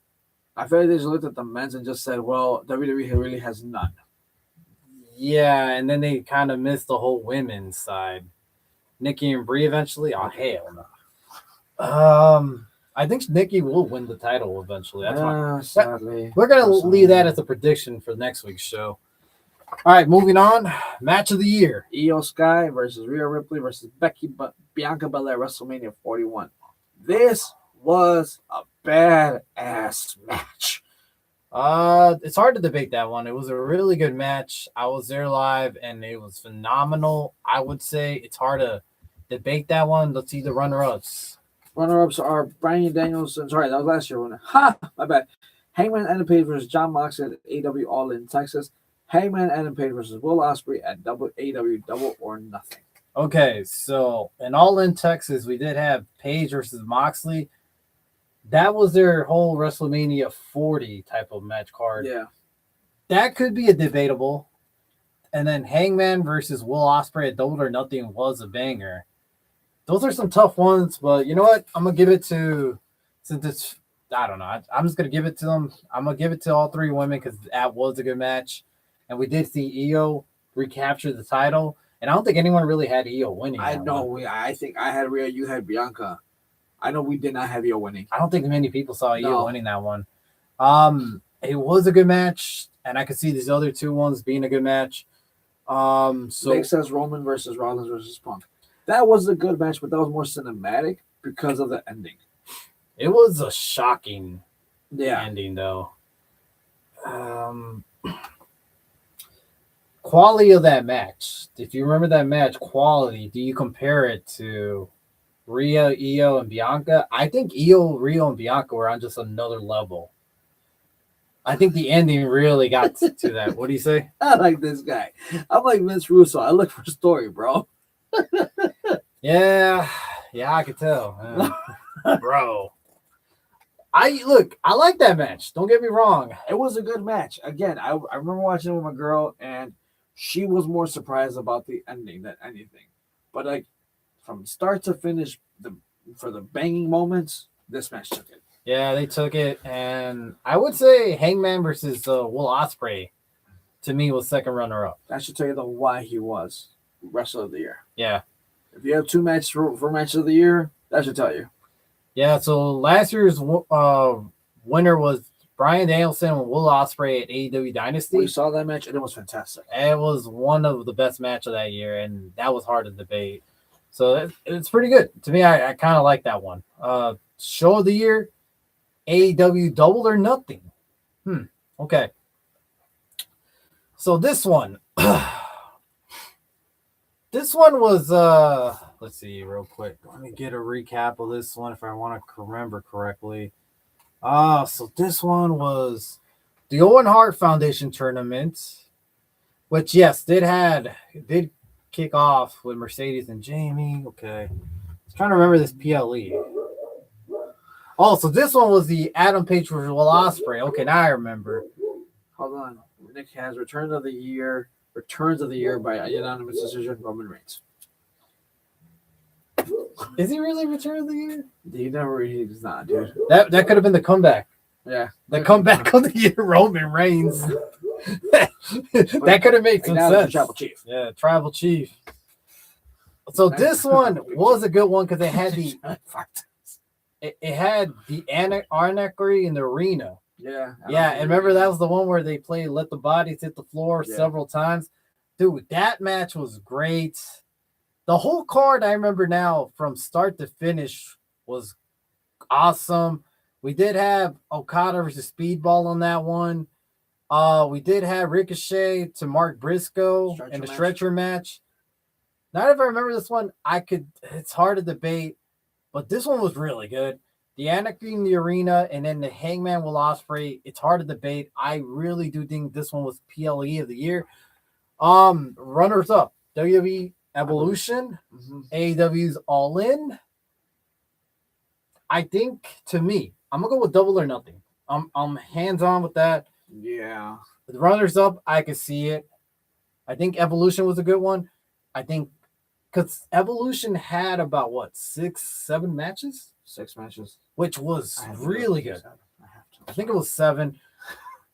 S3: I feel like they just looked at the men's and just said, well, WWE really has none.
S1: Yeah, and then they kind of missed the whole women's side. Nikki and Brie eventually? Oh, hell no. I think Nikki will win the title eventually. That's fine.
S3: Sadly.
S1: We're going to leave that as a prediction for next week's show. All right, moving on. Match of the year.
S3: Io Sky versus Rhea Ripley versus Bianca Belair, WrestleMania 41. This was a badass match.
S1: It's hard to debate that one. It was a really good match. I was there live, and it was phenomenal. I would say it's hard to debate that one. Let's see the runner-ups.
S3: Runner-ups are Bryan Danielson. Sorry, that was last year. My bad. Hangman Adam Page versus John Moxley at AEW All In Texas. Hangman Adam Page versus Will Ospreay at AEW Double or Nothing.
S1: Okay, so in All In Texas, we did have Page versus Moxley. That was their whole WrestleMania 40 type of match card.
S3: Yeah.
S1: That could be a debatable. And then Hangman versus Will Ospreay at Double or Nothing was a banger. Those are some tough ones, but you know what? I'm going to give it to, since it's, I don't know. I'm just going to give it to them. I'm going to give it to all three women because that was a good match. And we did see Io recapture the title. And I don't think anyone really had Io winning.
S3: I know. I think I had Rhea, you had Bianca. I know we did not have Io winning.
S1: I don't think many people saw Io winning that one. It was a good match, and I could see these other two ones being a good match. So
S3: Nick says Roman versus Rollins versus Punk. That was a good match, but that was more cinematic because of the ending.
S1: It was a shocking ending, though. Quality of that match. If you remember that match, quality, do you compare it to Rhea, Io, and Bianca? I think Io, Rio, and Bianca were on just another level. I think the ending really got to that. What do you say?
S3: I like this guy. I'm like Vince Russo. I look for a story, bro.
S1: Yeah, I could tell. Bro. I like that match. Don't get me wrong.
S3: It was a good match. Again, I remember watching it with my girl, and she was more surprised about the ending than anything. But like from start to finish, for the banging moments, this match took it.
S1: Yeah, they took it, and I would say Hangman versus Will Ospreay to me was second runner up.
S3: That should tell you why he was wrestler of the year.
S1: Yeah.
S3: If you have 2 matches for match of the year, that should tell you.
S1: Yeah, so last year's winner was Bryan Danielson and Will Ospreay at AEW Dynasty.
S3: We saw that match, and it was fantastic.
S1: It was one of the best matches of that year, and that was hard to debate. So it's pretty good. To me, I kind of like that one. Show of the year, AEW Double or Nothing. Okay. So this one. This one was, let's see real quick. Let me get a recap of this one if I want to remember correctly. So this one was the Owen Hart Foundation tournament, which, yes, did kick off with Mercedes and Jamie. Okay. I was trying to remember this PLE. Oh, so this one was the Adam Page versus Will Ospreay. Okay, now I remember.
S3: Hold on. Nick has Returns of the Year by unanimous decision, Roman Reigns.
S1: Is he really Return of the Year?
S3: He's not, dude.
S1: That could have been the comeback.
S3: Yeah.
S1: The comeback of the year, Roman Reigns. That could have made some sense.
S3: Tribal Chief.
S1: Yeah, Tribal Chief. So this one was a good one because it had it had the anarchy in the arena.
S3: Yeah.
S1: Yeah, and remember that was the one where they played Let the Bodies Hit the Floor several times. Dude, that match was great. The whole card, I remember now, from start to finish, was awesome. We did have Okada versus Speedball on that one. We did have Ricochet to Mark Briscoe in the stretcher match. Now, if I remember this one, it's hard to debate, but this one was really good. The Anarchy in the Arena and then the Hangman Will Ospreay, it's hard to debate. I really do think this one was PLE of the year. Runners up, WWE Evolution, AEW's All In. I think, to me, I'm going to go with Double or Nothing. I'm hands-on with that.
S3: Yeah.
S1: The runners up, I could see it. I think Evolution was a good one. I think because Evolution had about, 6-7 matches?
S3: 6 matches.
S1: Which was really good. I think it was 7,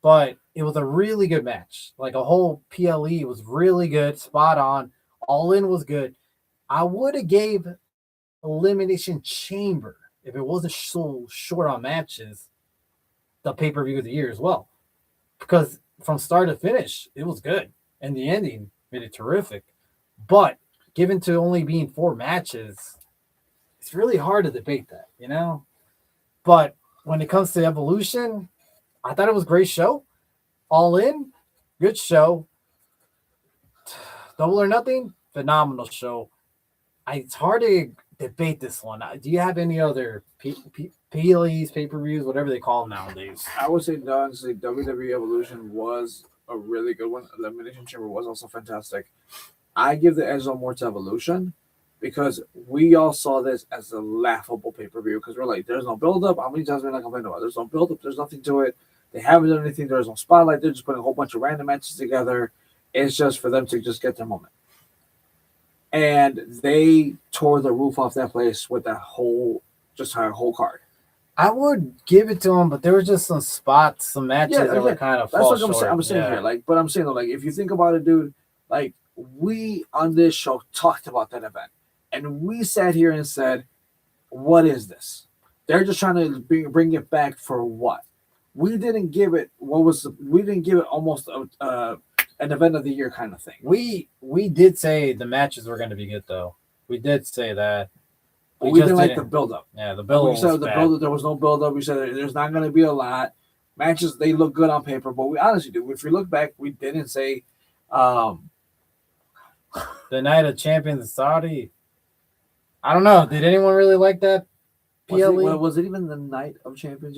S1: but it was a really good match. Like a whole PLE was really good, spot on. All In was good. I would have gave Elimination Chamber, if it wasn't so short on matches, the pay-per-view of the year as well. Because from start to finish, it was good. And the ending made it terrific. But given to only being 4 matches, it's really hard to debate that, you know? But when it comes to Evolution, I thought it was a great show. All In, good show. Double or Nothing, phenomenal show. It's hard to debate this one. Do you have any other PLEs, pay-per-views, whatever they call them nowadays?
S3: I would say, honestly, WWE Evolution was a really good one. Elimination Chamber was also fantastic. I give the edge on more to Evolution because we all saw this as a laughable pay-per-view because we're like, there's no build-up. How many times have we not complained about it? There's no build-up. There's nothing to it. They haven't done anything. There's no spotlight. They're just putting a whole bunch of random matches together. It's just for them to just get their moment. And they tore the roof off that place with that whole card.
S1: I would give it to them, but there were just some spots, some matches that were kind of.
S3: That's what I'm saying here. But I'm saying though, if you think about it, dude, we on this show talked about that event, and we sat here and said, "What is this? They're just trying to bring it back for what?" We didn't give it. We didn't give it almost an event of the year kind of thing.
S1: We did say the matches were going to be good, though. We did say that.
S3: But we didn't like the build-up.
S1: Yeah, the build-up.
S3: We said the build-up, there was no build-up. We said there's not going to be a lot. Matches, they look good on paper, but we honestly do. If we look back, we didn't say
S1: the Night of Champions in Saudi. I don't know. Did anyone really like that PLE?
S3: Was it even the Night of Champions,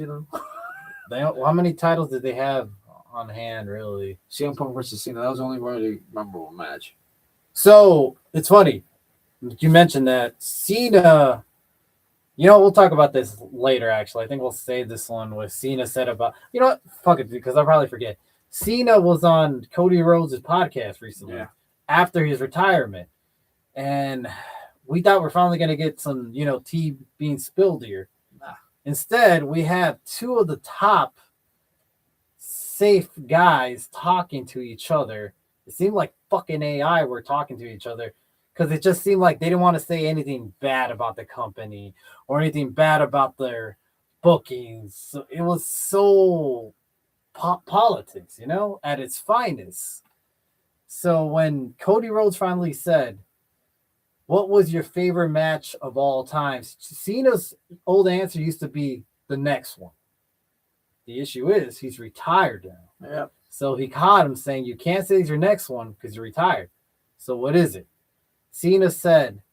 S1: How many titles did they have on hand, really?
S3: CM Punk versus Cena. That was the only really memorable match.
S1: So, it's funny. You mentioned that Cena We'll talk about this later. Actually, I think we'll save this one. What Cena said about what? Fuck it, because I'll probably forget. Cena was on Cody Rhodes' podcast recently after his retirement, and we thought we're finally gonna get some tea being spilled here.
S3: Nah.
S1: Instead, we have two of the top safe guys talking to each other. It seemed like fucking AI were talking to each other because it just seemed like they didn't want to say anything bad about the company or anything bad about their bookings. So it was so politics, at its finest. So when Cody Rhodes finally said, "What was your favorite match of all time?" Cena's old answer used to be the next one. The issue is he's retired now.
S3: Yep.
S1: So he caught him saying, "You can't say it's your next one because you're retired." So what is it? Cena said,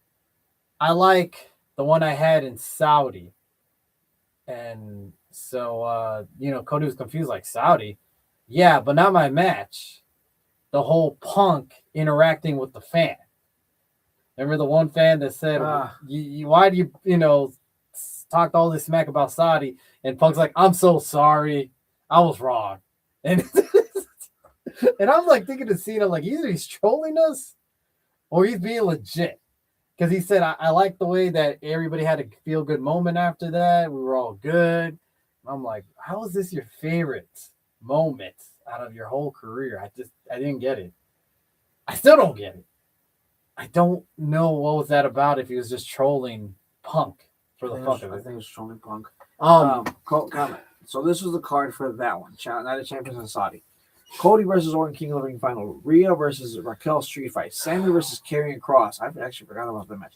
S1: "I like the one I had in Saudi." And so, Cody was confused, like, Saudi? Yeah, but not my match. The whole Punk interacting with the fan. Remember the one fan that said, why do you, talked all this smack about Saudi? And Punk's like, "I'm so sorry. I was wrong." And and I'm like thinking to Cena, like, either he's trolling us or he's being legit. Because he said, I like the way that everybody had a feel good moment after that. We were all good. And I'm like, how is this your favorite moment out of your whole career? I didn't get it. I still don't get it. I don't know what was that about if he was just trolling Punk for the fuck of it.
S3: I think it was trolling Punk.
S1: Comment.
S3: So this was the card for that one. Night of Champions in Saudi. Cody versus Orton, King of the Ring final. Rhea versus Raquel street fight. Sammy versus Karrion Kross. I actually forgot about that match.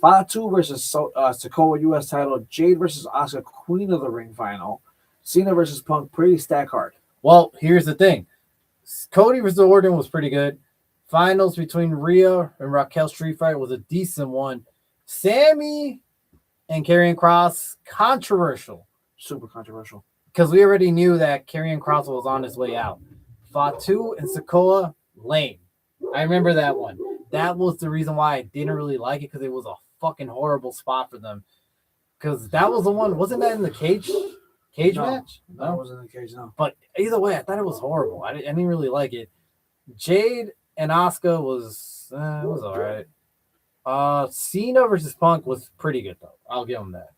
S3: Fatu versus Sokoa U.S. title. Jade versus Asuka, Queen of the Ring final. Cena versus Punk. Pretty stack card.
S1: Well, here's the thing. Cody versus Orton was pretty good. Finals between Rhea and Raquel street fight was a decent one. Sammy and Karrion Kross, controversial.
S3: Super controversial.
S1: Because we already knew that Karrion Kross was on his way out. Fatu and Sokoa, lame. I remember that one. That was the reason why I didn't really like it, because it was a fucking horrible spot for them. Because that was the one, wasn't that in the cage match?
S3: No, it wasn't in the cage, no.
S1: But either way, I thought it was horrible. I didn't really like it. Jade and Asuka was all right. Cena versus Punk was pretty good, though. I'll give him that.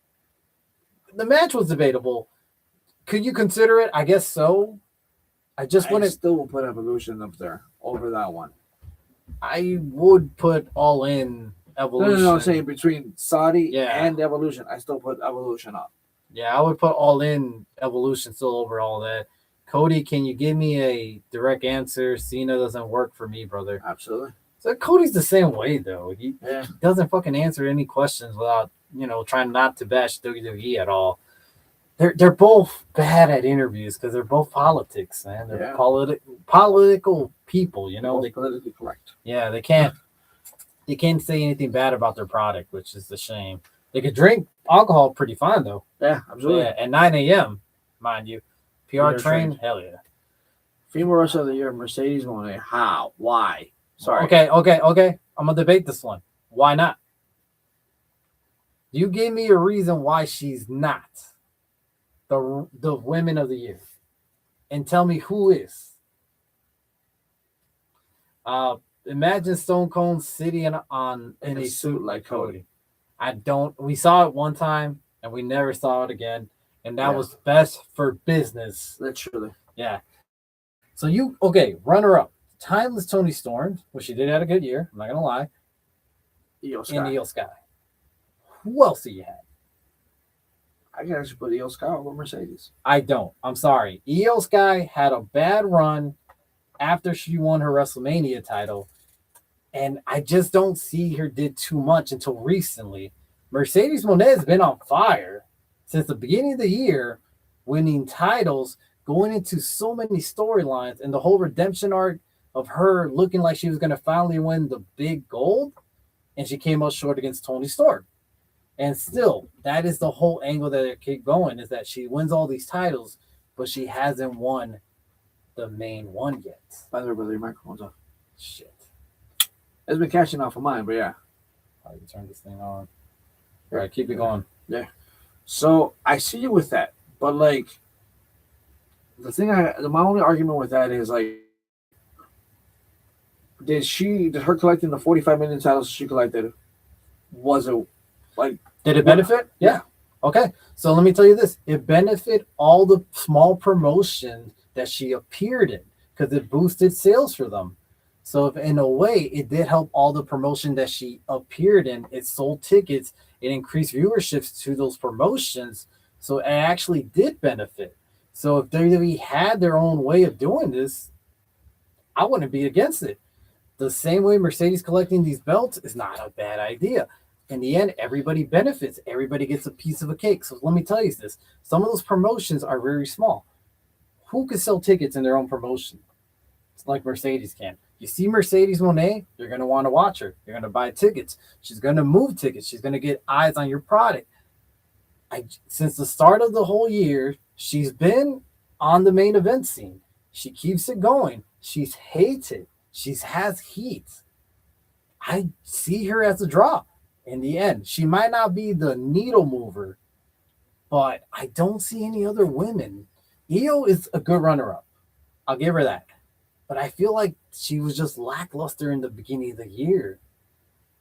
S1: The match was debatable. Could you consider it? I guess so. I
S3: still will put Evolution up there over that one.
S1: I would put All In Evolution.
S3: No, I'm saying between Saudi and Evolution, I still put Evolution up.
S1: Yeah, I would put All In Evolution still over all that. Cody, can you give me a direct answer? Cena doesn't work for me, brother.
S3: Absolutely.
S1: So Cody's the same way, though. He doesn't fucking answer any questions without, trying not to bash WWE at all. They're both bad at interviews because they're both politics, man. They're political people,
S3: They're politically correct.
S1: Yeah, they can't say anything bad about their product, which is a shame. They could drink alcohol pretty fine, though.
S3: Yeah, absolutely.
S1: Yeah, at 9 a.m., mind you. PR train, hell yeah.
S3: Female Wrestler of the Year, Mercedes Moné. How? Why? Sorry.
S1: Okay. I'm going to debate this one. Why not? You give me a reason why she's not the Women of the Year. And tell me who is. Imagine Stone Cold sitting in a suit like Cody. We saw it one time and we never saw it again. And that was best for business.
S3: Literally.
S1: Yeah. So runner up. Timeless Tony Storm, which she did have a good year. I'm not going to lie. Io Sky. Who else do you have?
S3: I can actually put Io Sky over Mercedes.
S1: I don't. I'm sorry. Io Sky had a bad run after she won her WrestleMania title. And I just don't see her did too much until recently. Mercedes Moné has been on fire since the beginning of the year, winning titles, going into so many storylines, and the whole redemption arc of her looking like she was going to finally win the big gold. And she came up short against Toni Storm. And still, that is the whole angle that they keep going, is that she wins all these titles, but she hasn't won the main one yet.
S3: By the way, brother, your microphone's off.
S1: Shit.
S3: It's been catching off of mine, but yeah.
S1: All right, you turn this thing on. All right, keep it going.
S3: So I see you with that, but like my only argument with that is like, did her collecting the 45 million titles she collected, was it like,
S1: Did it benefit? Yeah. Okay. So let me tell you this. It benefited all the small promotions that she appeared in because it boosted sales for them. So if in a way it did help all the promotion that she appeared in, it sold tickets, it increased viewerships to those promotions. So it actually did benefit. So if WWE had their own way of doing this, I wouldn't be against it. The same way Mercedes collecting these belts is not a bad idea. In the end, everybody benefits. Everybody gets a piece of a cake. So let me tell you this. Some of those promotions are very small. Who can sell tickets in their own promotion? It's like Mercedes can. You see Mercedes Monet, you're going to want to watch her. You're going to buy tickets. She's going to move tickets. She's going to get eyes on your product. Since the start of the whole year, she's been on the main event scene. She keeps it going. She's hated. She has heat. I see her as a draw in the end. She might not be the needle mover, but I don't see any other women. Io is a good runner-up. I'll give her that. But I feel like she was just lackluster in the beginning of the year.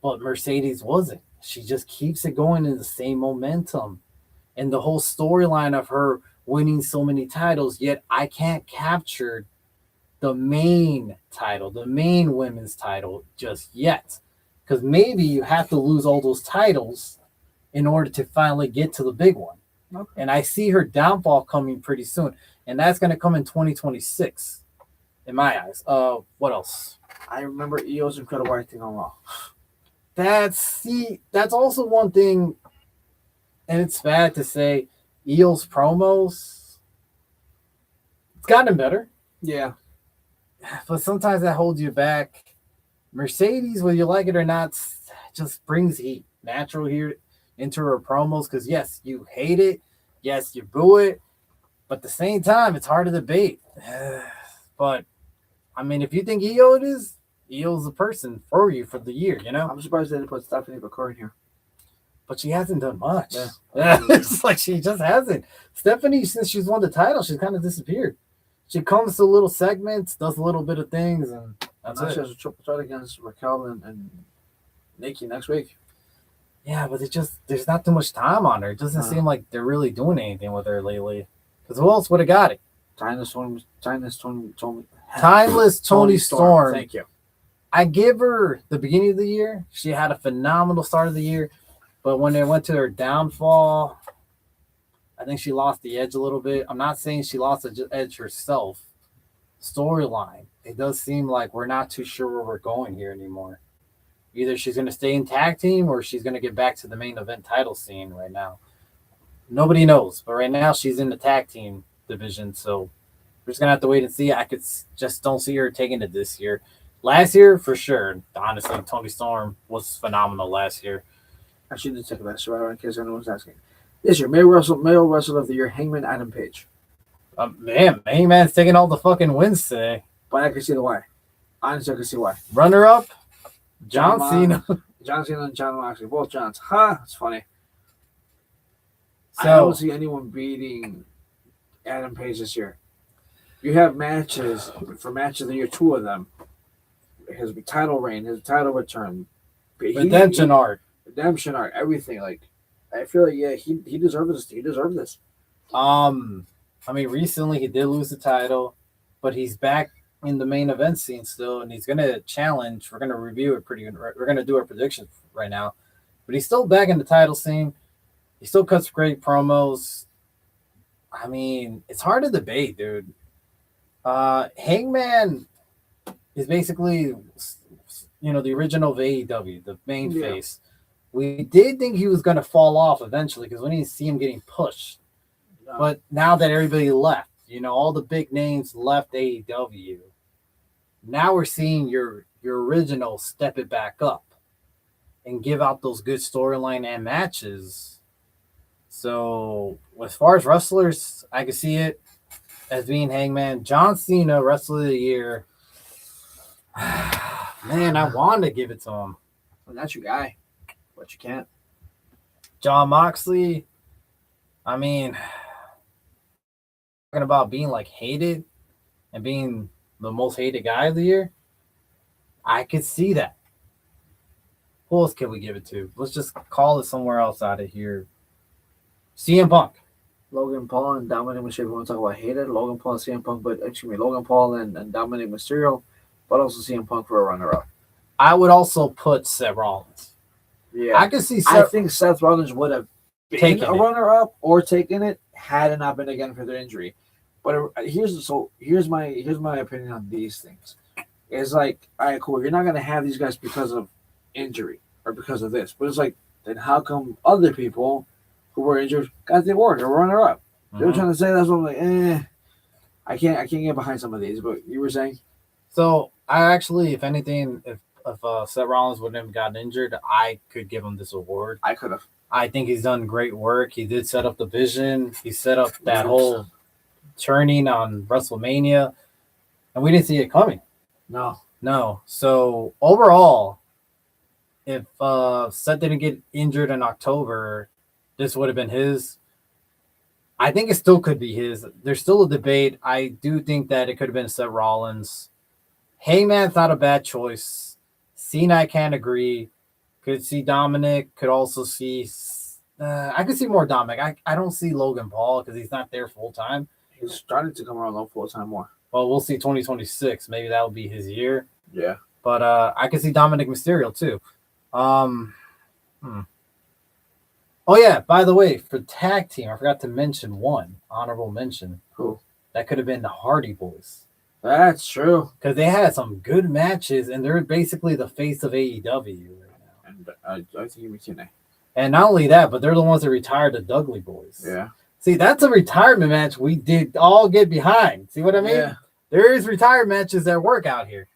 S1: But Mercedes wasn't. She just keeps it going in the same momentum. And the whole storyline of her winning so many titles, yet I can't capture the main title, the main women's title just yet. Because maybe you have to lose all those titles in order to finally get to the big one. Okay. And I see her downfall coming pretty soon. And that's going to come in 2026, in my eyes. What else?
S3: I remember Io's incredible acting on Raw.
S1: That's also one thing, and it's bad to say, Io's promos, it's gotten better.
S3: Yeah.
S1: But sometimes that holds you back. Mercedes, whether you like it or not, just brings heat, natural here into her promos. Because yes, you hate it, yes, you boo it, but at the same time, it's hard to debate. But I mean, if you think Io it is, Io's the person for you for the year. You know.
S3: I'm surprised they didn't put Stephanie McCoy in here.
S1: But she hasn't done much. Yeah. It's like she just hasn't. Stephanie, since she's won the title, she's kind of disappeared. She comes to little segments, does a little bit of things, and that's it.
S3: She has a triple threat against Raquel and Nikki next week.
S1: Yeah, but there's not too much time on her. It doesn't seem like they're really doing anything with her lately. Because who else would have got it?
S3: Timeless
S1: Toni Storm.
S3: Thank you.
S1: I give her the beginning of the year. She had a phenomenal start of the year. But when it went to her downfall, I think she lost the edge a little bit. I'm not saying she lost the edge herself. Storyline, it does seem like we're not too sure where we're going here anymore. Either she's going to stay in tag team or she's going to get back to the main event title scene right now. Nobody knows. But right now she's in the tag team division. So we're just going to have to wait and see. I just don't see her taking it this year. Last year, for sure. Honestly, Toni Storm was phenomenal last year.
S3: I should have taken that right in case anyone's asking. This year, male wrestler of the year, Hangman Adam Page.
S1: Man, Hangman's taking all the fucking wins today.
S3: But I can see the why. Honestly, I can see why.
S1: Runner up, John Cena.
S3: John Cena and John Moxley, both Johns. It's funny.
S1: So,
S3: I don't see anyone beating Adam Page this year. You have matches for match of the year, 2 of them. His title reign, his title return,
S1: redemption arc,
S3: everything. Like, I feel like he deserves this. He deserves this.
S1: I mean, recently he did lose the title, but he's back in the main event scene still, and he's gonna challenge. We're gonna review it we're gonna do our predictions right now, but he's still back in the title scene. He still cuts great promos. I mean, it's hard to debate, dude. Hangman is basically, the original of AEW, the main face. We did think he was going to fall off eventually because we didn't see him getting pushed. No. But now that everybody left, all the big names left AEW. Now we're seeing your original step it back up and give out those good storyline and matches. So as far as wrestlers, I can see it as being Hangman. John Cena, Wrestler of the Year. Man, I wanted to give it to him.
S3: Well, that's your guy, but you can't.
S1: John Moxley, I mean, talking about being like hated and being the most hated guy of the year, I could see that. Who else can we give it to? Let's just call it somewhere else out of here. CM Punk.
S3: Logan Paul and Dominic Mysterio. We want to talk about hated Logan Paul and CM Punk, but excuse me, Logan Paul and Dominic Mysterio, but also CM Punk for a runner-up.
S1: I would also put Seth Rollins.
S3: Yeah,
S1: I could see
S3: I think Seth Rollins would have been
S1: Taken
S3: a
S1: it.
S3: runner-up or taken it had it not been again for their injury. But here's my opinion on these things. It's like, all right, cool. You're not gonna have these guys because of injury or because of this, but it's like, then how come other people who were injured got the award or runner-up? They were trying to say that's what I'm like, I can't get behind some of these. But you were saying,
S1: So I actually, if anything, if Seth Rollins wouldn't have gotten injured, I could give him this award.
S3: I could have.
S1: I think he's done great work. He did set up the vision. He set up that whole turning on WrestleMania, and we didn't see it coming. No. So overall, if Seth didn't get injured in October, this would have been his. I think it still could be his. There's still a debate. I do think that it could have been Seth Rollins. Hangman's not a bad choice. Cena, I can't agree. Could see Dominic. Could also see. I could see more Dominic. I don't see Logan Paul because he's not there full time.
S3: He's starting to come around full time more.
S1: Well, we'll see 2026. Maybe that will be his year.
S3: Yeah.
S1: But I could see Dominic Mysterio too. Oh yeah, by the way, for tag team, I forgot to mention one honorable mention.
S3: Who?
S1: That could have been the Hardy Boys.
S3: That's true.
S1: Because they had some good matches, and they're basically the face of AEW right now.
S3: And I think you mean TNA.
S1: And not only that, but they're the ones that retired the Dudley Boys.
S3: Yeah.
S1: See, that's a retirement match we did all get behind. See what I mean?
S3: Yeah.
S1: There is retired matches that work out here.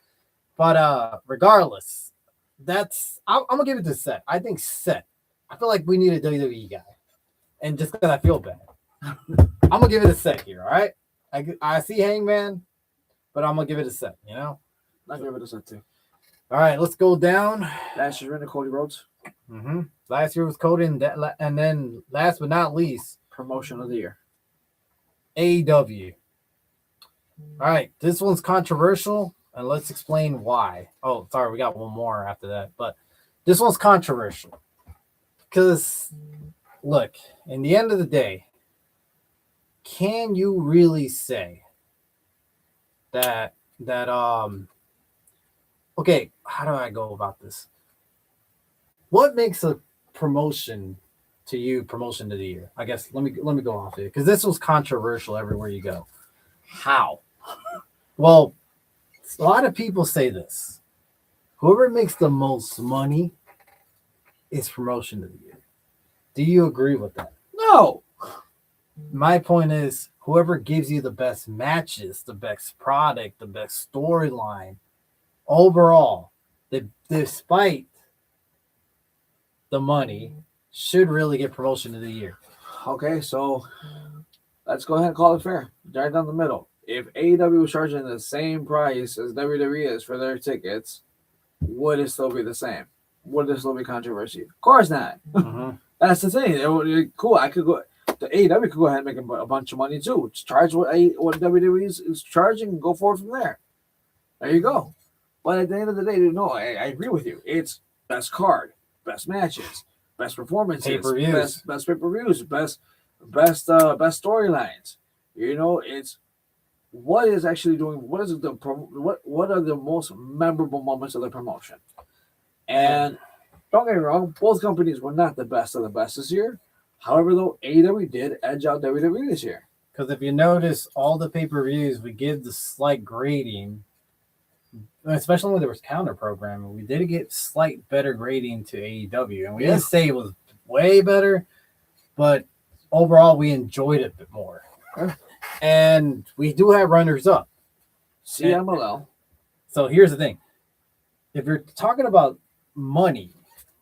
S1: But regardless, I'm gonna give it to Seth. I think Seth. I feel like we need a WWE guy. And just because I feel bad. I'm gonna give it a Seth here, all right? I see Hangman, but I'm gonna give it a Seth, you know?
S3: I'll give it a set too.
S1: All right, let's go down.
S3: Last year's winner, Cody Rhodes.
S1: Last year was Cody, and then last but not least,
S3: Promotion of the year.
S1: AEW. All right, this one's controversial, and let's explain why. Oh, sorry, we got one more after that, but this one's controversial because, look, in the end of the day, can you really say that okay, how do I go about this? What makes a promotion to you promotion of the year? I guess let me go off here because this was controversial everywhere you go. How? Well, a lot of people say this. Whoever makes the most money is promotion of the year. Do you agree with that?
S3: No.
S1: My point is whoever gives you the best matches, the best product, the best storyline, overall, despite the money, should really get promotion of the year.
S3: Okay, so let's go ahead and call it fair. Right down the middle. If AEW was charging the same price as WWE is for their tickets, would it still be the same? Would there still be controversy? Of course not. That's the thing. Cool. I could go. The AEW could go ahead and make a bunch of money too. Just charge what WWE is charging and go forward from there. There you go. But at the end of the day, no, I agree with you. It's best card, best matches, best performances,
S1: Pay-per-views.
S3: best pay-per-views, best storylines. You know, it's what is actually doing. What is what are the most memorable moments of the promotion? And don't get me wrong, both companies were not the best of the best this year. However, though, AEW did edge out WWE this year.
S1: Because if you notice, all the pay-per-views, we give the slight grading, especially when there was counter programming. We did get slight better grading to AEW, and we didn't say it was way better, but overall, we enjoyed it a bit more. And we do have runners up.
S3: CMLL.
S1: So here's the thing. If you're talking about money,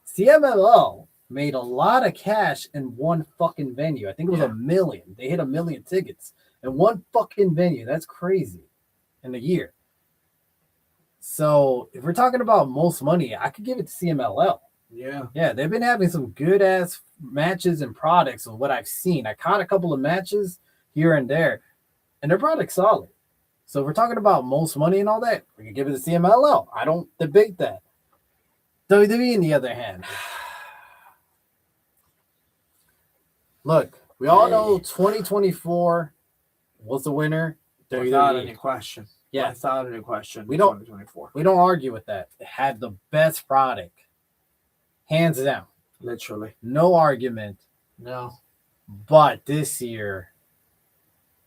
S1: CMLL made a lot of cash in one fucking venue. I think it was $1 million. They hit 1 million tickets in one fucking venue. That's crazy in a year. So if we're talking about most money, I could give it to CMLL. Yeah, they've been having some good ass matches and products of what I've seen. I caught a couple of matches here and there, and their product's solid. So if we're talking about most money and all that, we can give it to CMLL. I don't debate that. WWE, on the other hand, look, we all know 2024 was the winner.
S3: Without
S1: WWE.
S3: any question.
S1: Yeah.
S3: Without any question.
S1: We don't-
S3: 2024.
S1: We don't argue with that. It had the best product, hands down.
S3: Literally.
S1: No argument.
S3: No.
S1: But this year,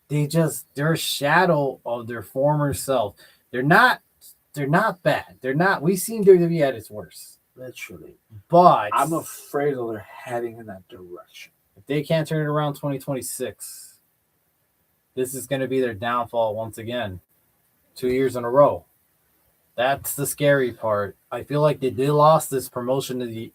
S1: they're a shadow of their former self. They're not bad. They're not. We've seen WWE at its worst.
S3: Literally.
S1: But
S3: I'm afraid that they're heading in that direction.
S1: if they can't turn it around 2026, this is going to be their downfall once again. 2 years in a row. That's the scary part. I feel like they lost this promotion of the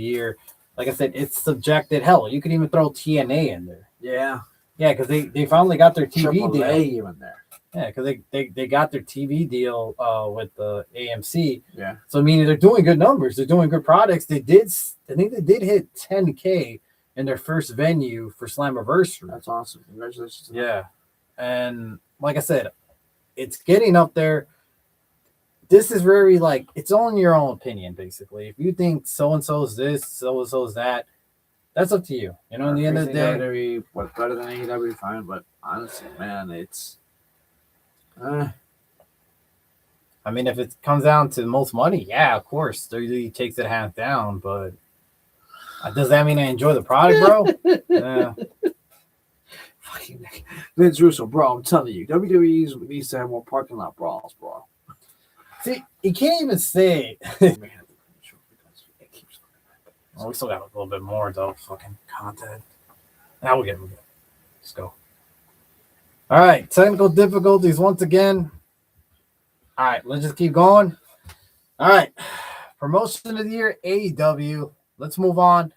S1: year. Like I said, it's subjected. Hell, you could even throw TNA in there.
S3: Yeah.
S1: Yeah, because they finally got their TV
S3: Triple
S1: deal.
S3: A even there.
S1: Yeah, because they got their TV deal with the AMC.
S3: Yeah.
S1: So meaning they're doing good numbers. They're doing good products. I think they did hit 10K in their first venue for Slammiversary.
S3: That's awesome. Congratulations.
S1: Yeah. And like I said, it's getting up there. This is very it's on your own opinion, basically. If you think so-and-so is this, so-and-so is that, that's up to you. You know, in the end of the day.
S3: WWE, what's better than AEW, fine. But honestly, man, it's...
S1: I mean, if it comes down to the most money, yeah, of course, WWE takes it hands down. But does that mean I enjoy the product, bro? Yeah.
S3: Fucking Vince Russo, bro, I'm telling you, WWE needs to have more parking lot brawls, bro.
S1: See, you can't even say. Well, we still got a little bit more though. Fucking content. Now we'll get. Let's go. All right, technical difficulties once again. All right, let's just keep going. All right, promotion of the year, AEW. Let's move on.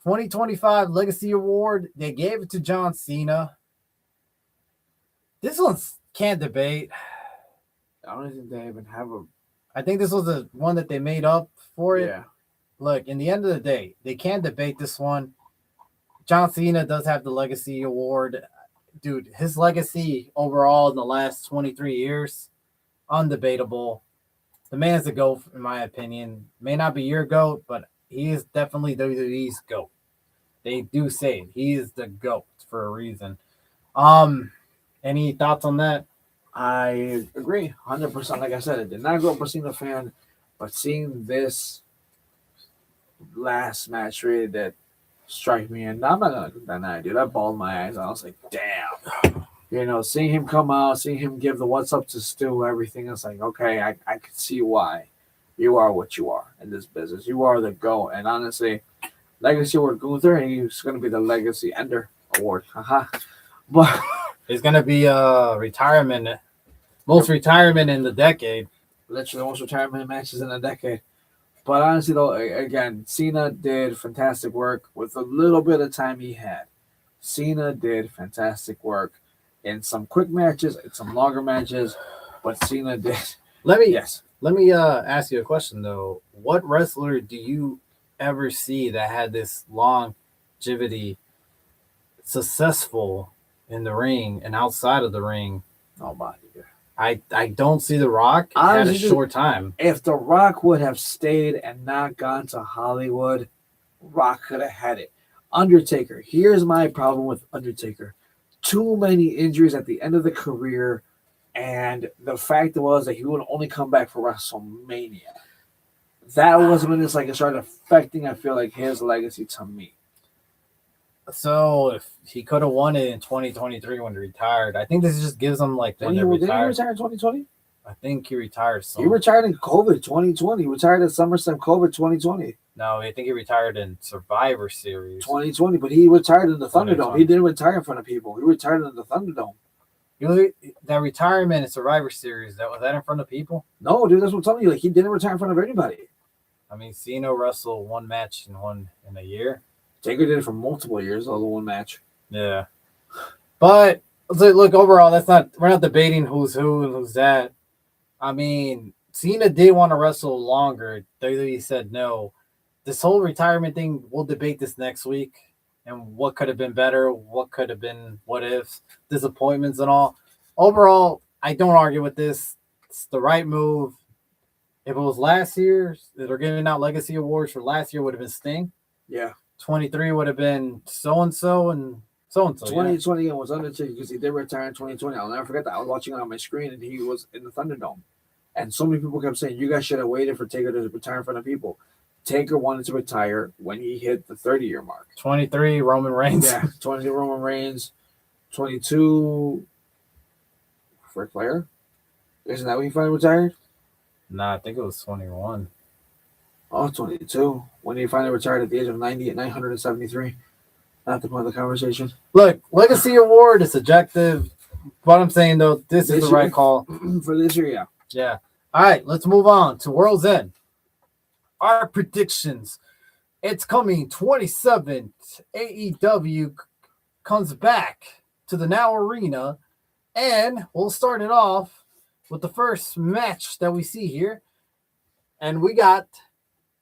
S1: 2025 Legacy Award. They gave it to John Cena. This one's can't debate.
S3: I don't think they even have a...
S1: I think this was the one that they made up for it.
S3: Yeah.
S1: Look, in the end of the day, they can't debate this one. John Cena does have the Legacy Award. Dude, his legacy overall in the last 23 years, undebatable. The man's the GOAT, in my opinion. May not be your GOAT, but he is definitely WWE's GOAT. They do say it. He is the GOAT for a reason. Any thoughts on that?
S3: I agree 100%. Like I said, I did not grow up a Cena fan, but seeing this last match really did strike me. And I'm not going to deny, dude. I bawled my eyes. I was like, damn. You know, seeing him come out, seeing him give the what's up to Stu, everything, it's like, okay, I could see why you are what you are in this business. You are the GOAT. And honestly, Legacy Award Gunther, and he's going to be the Legacy Ender Award. But
S1: it's going to be retirement. Most retirement in the decade.
S3: Literally most retirement matches in a decade. But honestly, though, again, Cena did fantastic work with a little bit of time he had. Cena did fantastic work in some quick matches, in some longer matches, but Cena did.
S1: Let me ask you a question, though. What wrestler do you ever see that had this longevity, successful in the ring and outside of the ring?
S3: Nobody.
S1: I don't see The Rock had a short time.
S3: If The Rock would have stayed and not gone to Hollywood, Rock could have had it. Undertaker. Here's my problem with Undertaker. Too many injuries at the end of the career, and the fact was that he would only come back for WrestleMania. That was when it started affecting, I feel like, his legacy to me.
S1: So if he could have won it in 2023 when he retired, I think this just gives him when
S3: Did he retire in 2020?
S1: I think he retired.
S3: He retired in COVID 2020. He retired at SummerSlam COVID 2020.
S1: No, I think he retired in Survivor Series
S3: 2020, but he retired in the Thunderdome. He didn't retire in front of people. He retired in the Thunderdome.
S1: That retirement in Survivor Series, was that in front of people?
S3: No, dude, that's what I'm telling you. He didn't retire in front of anybody.
S1: I mean, Cena wrestled one match in a year.
S3: Taker did it for multiple years, although one match.
S1: Yeah. But look, overall, we're not debating who's who and who's that. I mean, Cena did want to wrestle longer. WWE said no. this whole retirement thing, we'll debate this next week and what could have been better, what could have been what ifs, disappointments, and all. Overall, I don't argue with this. It's the right move. If it was last year, they're giving out legacy awards for last year, would have been Sting.
S3: Yeah.
S1: 23 would have been so and so and so and so.
S3: 2020 was Undertaker because he did retire in 2020. I'll never forget that. I was watching it on my screen and he was in the Thunderdome. And so many people kept saying, you guys should have waited for Taker to retire in front of people. Taker wanted to retire when he hit the 30-year mark.
S1: 23, Roman Reigns.
S3: Yeah, 22, Roman Reigns. 22, Ric Flair. Isn't that when he finally retired?
S1: Nah, I think it was 21.
S3: Oh, 22. When he finally retired at the age of 90 at 973. Not the point of the conversation.
S1: Look, legacy award is subjective. What I'm saying, though, this is the right call.
S3: For this year, yeah.
S1: Yeah. All right, let's move on to World's End. Our predictions. It's coming 27th. AEW comes back to the Now Arena, and we'll start it off with the first match that we see here. And we got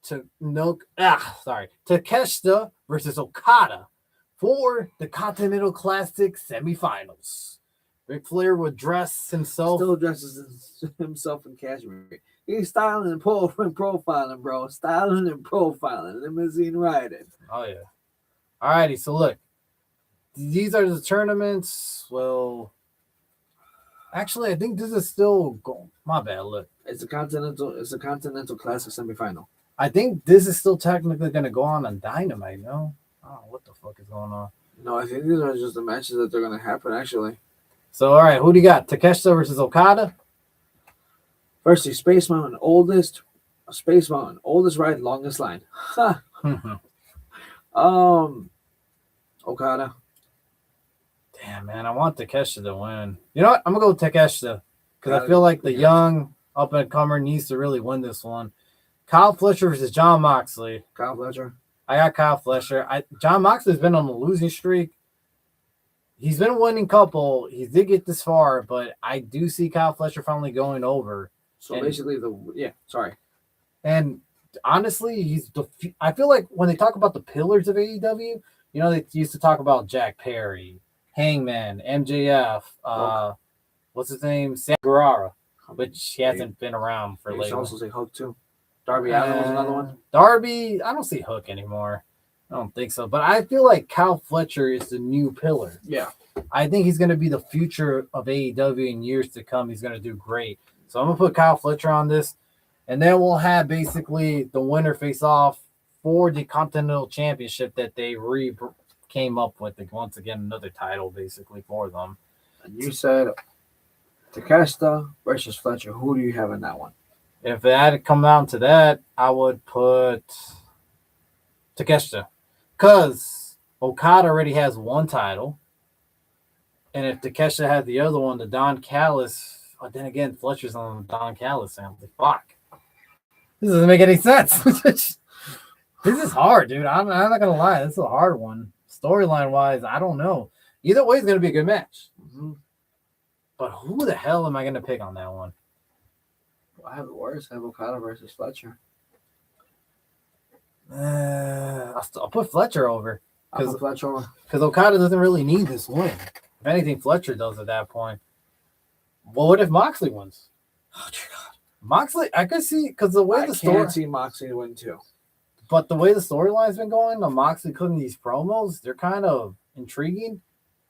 S1: Takeshita versus Okada for the Continental Classic semifinals. Ric Flair would dress himself.
S3: Still dresses himself in cashmere. He's styling and profiling, bro. Styling and profiling. Limousine riding.
S1: Oh, yeah. All righty. So, look. These are the tournaments. Well, actually, I think this is still going. My bad. Look.
S3: It's a Continental Classic semifinal.
S1: I think this is still technically going to go on Dynamite, no? I don't know what the fuck is going on.
S3: No, I think these are just the matches that they're going to happen, actually.
S1: So, all right, who do you got? Takeshita versus Okada?
S3: Firstly, Space Mountain, oldest ride, longest line. Okada.
S1: Damn, man, I want Takeshita to win. You know what? I'm going to go with Takeshita because I feel like the young up-and-comer needs to really win this one. Kyle Fletcher versus John Moxley.
S3: Kyle Fletcher.
S1: I got Kyle Fletcher. John Moxley's been on a losing streak. He's been winning couple. He did get this far, but I do see Kyle Fletcher finally going over.
S3: So basically,
S1: And honestly, I feel like when they talk about the pillars of AEW, you know, they used to talk about Jack Perry, Hangman, MJF, what's his name? Sam Guerrero, which he hasn't been around for lately.
S3: You also say Hook too. Darby Allin was another one.
S1: Darby, I don't see Hook anymore. I don't think so. But I feel like Kyle Fletcher is the new pillar.
S3: Yeah.
S1: I think he's going to be the future of AEW in years to come. He's going to do great. So I'm going to put Kyle Fletcher on this. And then we'll have basically the winner face off for the Continental Championship that they came up with. Once again, another title basically for them.
S3: And you said Takeshita versus Fletcher. Who do you have in that one?
S1: If it had to come down to that, I would put Takeshita. Because Okada already has one title. And if Takeshita had the other one, the Don Callis, then again, Fletcher's on the Don Callis family. Fuck. This doesn't make any sense. This is hard, dude. I'm not going to lie. This is a hard one. Storyline-wise, I don't know. Either way, it's going to be a good match.
S3: Mm-hmm.
S1: But who the hell am I going to pick on that one?
S3: I have the worst. I have Okada versus Fletcher.
S1: I'll put Fletcher over.
S3: I'll put Fletcher over.
S1: Because Okada doesn't really need this win. If anything, Fletcher does at that point. Well, what if Moxley wins? Oh, dear God. Moxley, I could see, because the way the story... I
S3: can't see Moxley win too.
S1: But the way the storyline's been going, the Moxley cutting these promos, they're kind of intriguing.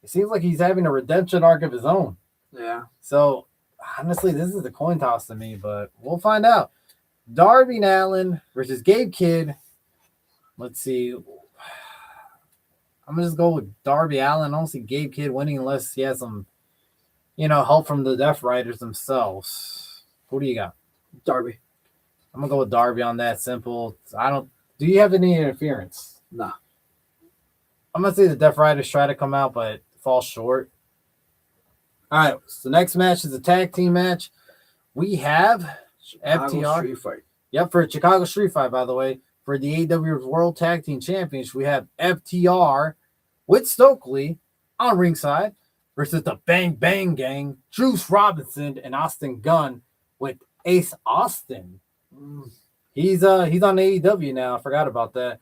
S1: It seems like he's having a redemption arc of his own.
S3: Yeah.
S1: So, honestly, this is a coin toss to me, but we'll find out. Darby Allin versus Gabe Kidd. Let's see. I'm going to just go with Darby Allin. I don't see Gabe Kidd winning unless he has some, help from the Death Riders themselves. Who do you got?
S3: Darby.
S1: I'm going to go with Darby on that. Simple. Do you have any interference?
S3: No.
S1: I'm going to say the Death Riders try to come out, but fall short. All right. So the next match is a tag team match. We have FTR.
S3: Street Fight.
S1: Yep, for a Chicago Street Fight, by the way. For the AEW World Tag Team Champions, we have FTR with Stokely on ringside versus the Bang Bang Gang, Juice Robinson and Austin Gunn with Ace Austin. He's on AEW now. I forgot about that.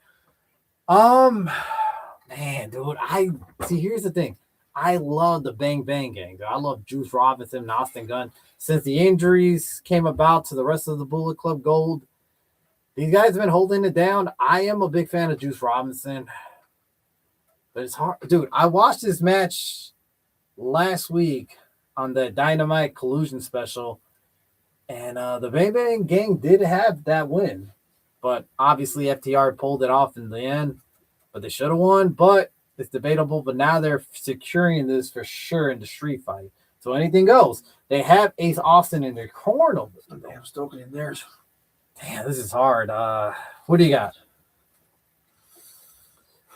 S1: Man, dude, I see. Here's the thing. I love the Bang Bang Gang. Dude. I love Juice Robinson and Austin Gunn. Since the injuries came about to the rest of the Bullet Club Gold, these guys have been holding it down. I am a big fan of Juice Robinson, but it's hard, dude. I watched this match last week on the Dynamite Collusion special, and the Bang Bang Gang did have that win, but obviously FTR pulled it off in the end. But they should have won, but it's debatable. But now they're securing this for sure in the street fight. So anything goes. They have Ace Austin in their corner.
S3: Damn, Stokely in theirs.
S1: Damn, this is hard. What do you got?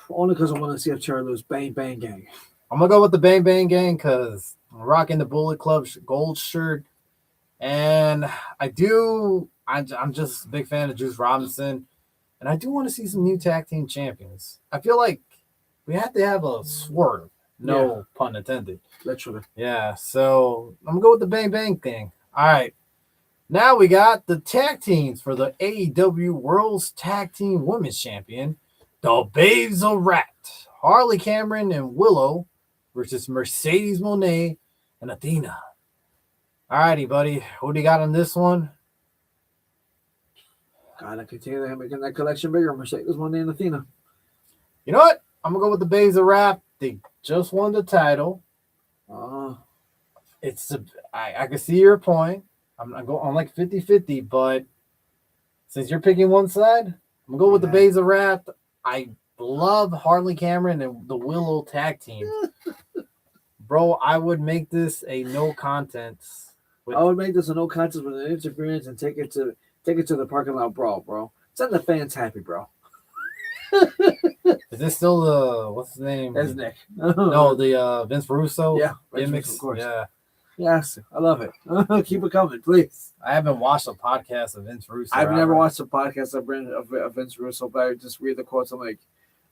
S3: Only because I want to see FTR lose. Bang Bang Gang.
S1: I'm gonna go with the Bang Bang Gang because I'm rocking the Bullet Club gold shirt, and I'm just a big fan of Juice Robinson. And I do want to see some new tag team champions. I feel like we have to have a swerve. No pun intended.
S3: Literally.
S1: Yeah, so I'm going to go with the Bang Bang thing. All right. Now we got the tag teams for the AEW Worlds Tag Team Women's Champion. The Babes of Rat. Harley Cameron and Willow versus Mercedes Moné and Athena. All righty, buddy. What do you got on this one?
S3: Gotta continue making that collection bigger. Mercedes Moné and Athena.
S1: You know what? I'm gonna go with the Babes of Rap. They just won the title. I can see your point. I'm like 50-50, but since you're picking one side, I'm gonna go with the Babes of Rap. I love Harley Cameron and the Willow tag team. Bro, I would make this a no contest.
S3: I would make this a no contest with an interference and take it to the parking lot brawl, bro. Send the fans happy, bro.
S1: Is this still the what's his name?
S3: That's Nick.
S1: No, the Vince Russo.
S3: Yeah,
S1: gimmicks.
S3: Of course.
S1: Yeah.
S3: Yes, I love it. Keep it coming, please.
S1: I haven't watched a podcast of Vince Russo.
S3: I've never watched a podcast of Vince Russo, but I just read the quotes. I'm like,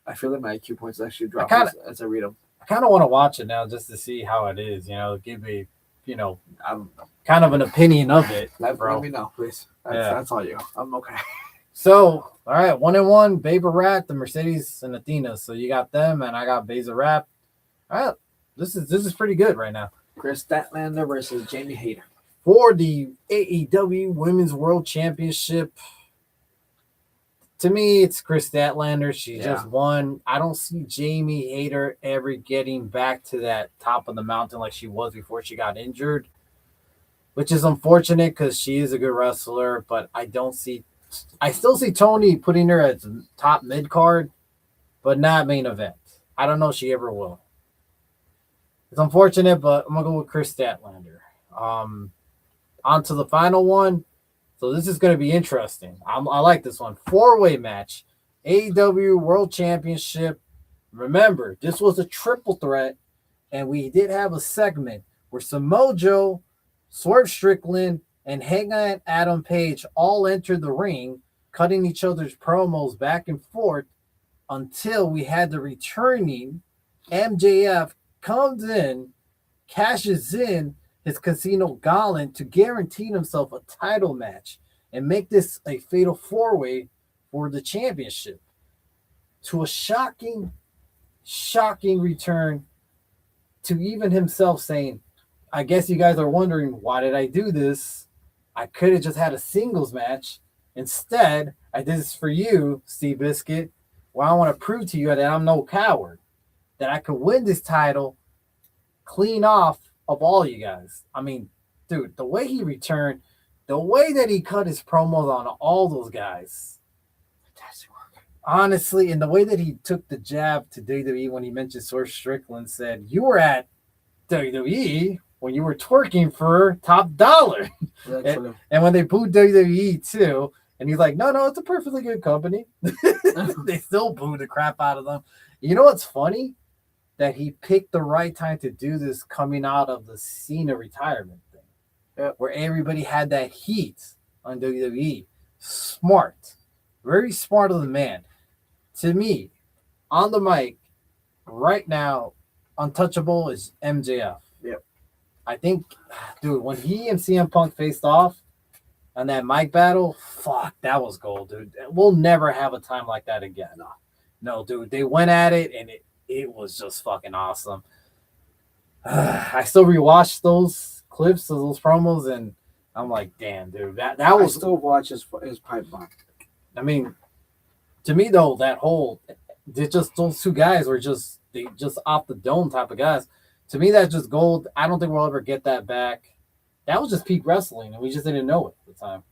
S3: I feel like my IQ points actually drop as I read them.
S1: I kind of want to watch it now just to see how it is. Give me, I'm kind of an opinion of it.
S3: Let me know, please. That's all you. I'm okay.
S1: So, all right, 1-1, Babe of Rat, the Mercedes and Athena. So you got them, and I got Babe of Rat. All right, this is pretty good right now.
S3: Chris Statlander versus Jamie Hayter
S1: for the AEW Women's World Championship. To me, it's Chris Statlander. She just won. I don't see Jamie Hayter ever getting back to that top of the mountain like she was before she got injured, which is unfortunate because she is a good wrestler, but I still see Tony putting her at top mid card, but not main event. I don't know if she ever will. It's unfortunate, but I'm going to go with Chris Statlander. On to the final one. So this is going to be interesting. I like this one. 4-way match. AEW World Championship. Remember, this was a triple threat, and we did have a segment where Samoa Joe, Swerve Strickland, and Hangman Adam Page all entered the ring, cutting each other's promos back and forth until we had the returning MJF comes in, cashes in his Casino Gauntlet to guarantee himself a title match and make this a fatal 4-way for the championship. To a shocking return to even himself saying, I guess you guys are wondering, why did I do this? I could have just had a singles match. Instead, I did this for you, Steve Biscuit. Well, I want to prove to you that I'm no coward, that I could win this title clean off of all you guys. I mean, dude, the way he returned, the way that he cut his promos on all those guys, fantastic work. Honestly, and the way that he took the jab to WWE when he mentioned Swerve Strickland, said, you were at WWE when you were twerking for top dollar. and when they booed WWE too, and he's like, no, it's a perfectly good company. They still booed the crap out of them. You know what's funny? That he picked the right time to do this coming out of the Cena retirement thing, where everybody had that heat on WWE. Smart. Very smart of the man. To me, on the mic, right now, untouchable is MJF.
S3: Yep.
S1: I think, dude, when he and CM Punk faced off And that mic battle, fuck, that was gold, dude. We'll never have a time like that again. No, dude. They went at it, and it was just fucking awesome. I still rewatched those clips of those promos, and I'm like, damn, dude, that
S3: I
S1: was.
S3: still watch his pipe bomb.
S1: I mean, to me though, that whole, just those two guys were just off the dome type of guys. To me, that's just gold. I don't think we'll ever get that back. That was just peak wrestling, and we just didn't know it at the time.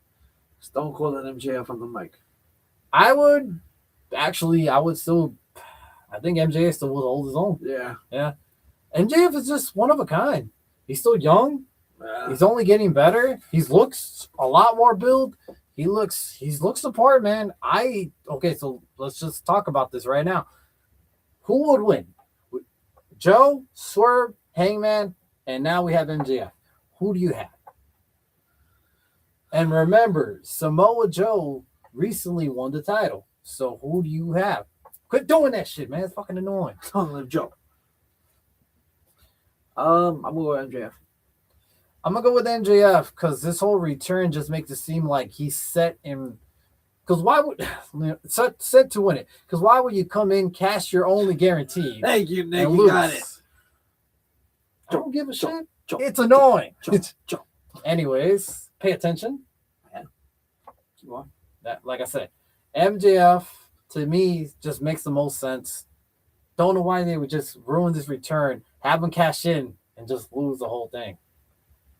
S3: Stone Cold and MJF on the mic.
S1: I would still. I think MJF still would hold his own.
S3: Yeah.
S1: MJF is just one of a kind. He's still young.
S3: Yeah.
S1: He's only getting better. He looks a lot more built. He looks the part, man. So let's just talk about this right now. Who would win? Joe, Swerve, Hangman, and now we have MJF. Who do you have? And remember, Samoa Joe recently won the title. So who do you have? Quit doing that shit, man. It's fucking annoying.
S3: Long live Joe. I'm gonna go with MJF.
S1: I'm gonna go with MJF because this whole return just makes it seem like he's set in. Because why would set to win it? Because why would you come in, cash your only guarantee?
S3: Thank you, Nick.
S1: And
S3: You
S1: lose?
S3: got it.
S1: I don't give a shit.
S3: Joe.
S1: It's annoying.
S3: Joe.
S1: Anyways, pay attention.
S3: Keep on.
S1: That, like I said, MJF to me just makes the most sense. Don't know why they would just ruin this return, have him cash in, and just lose the whole thing.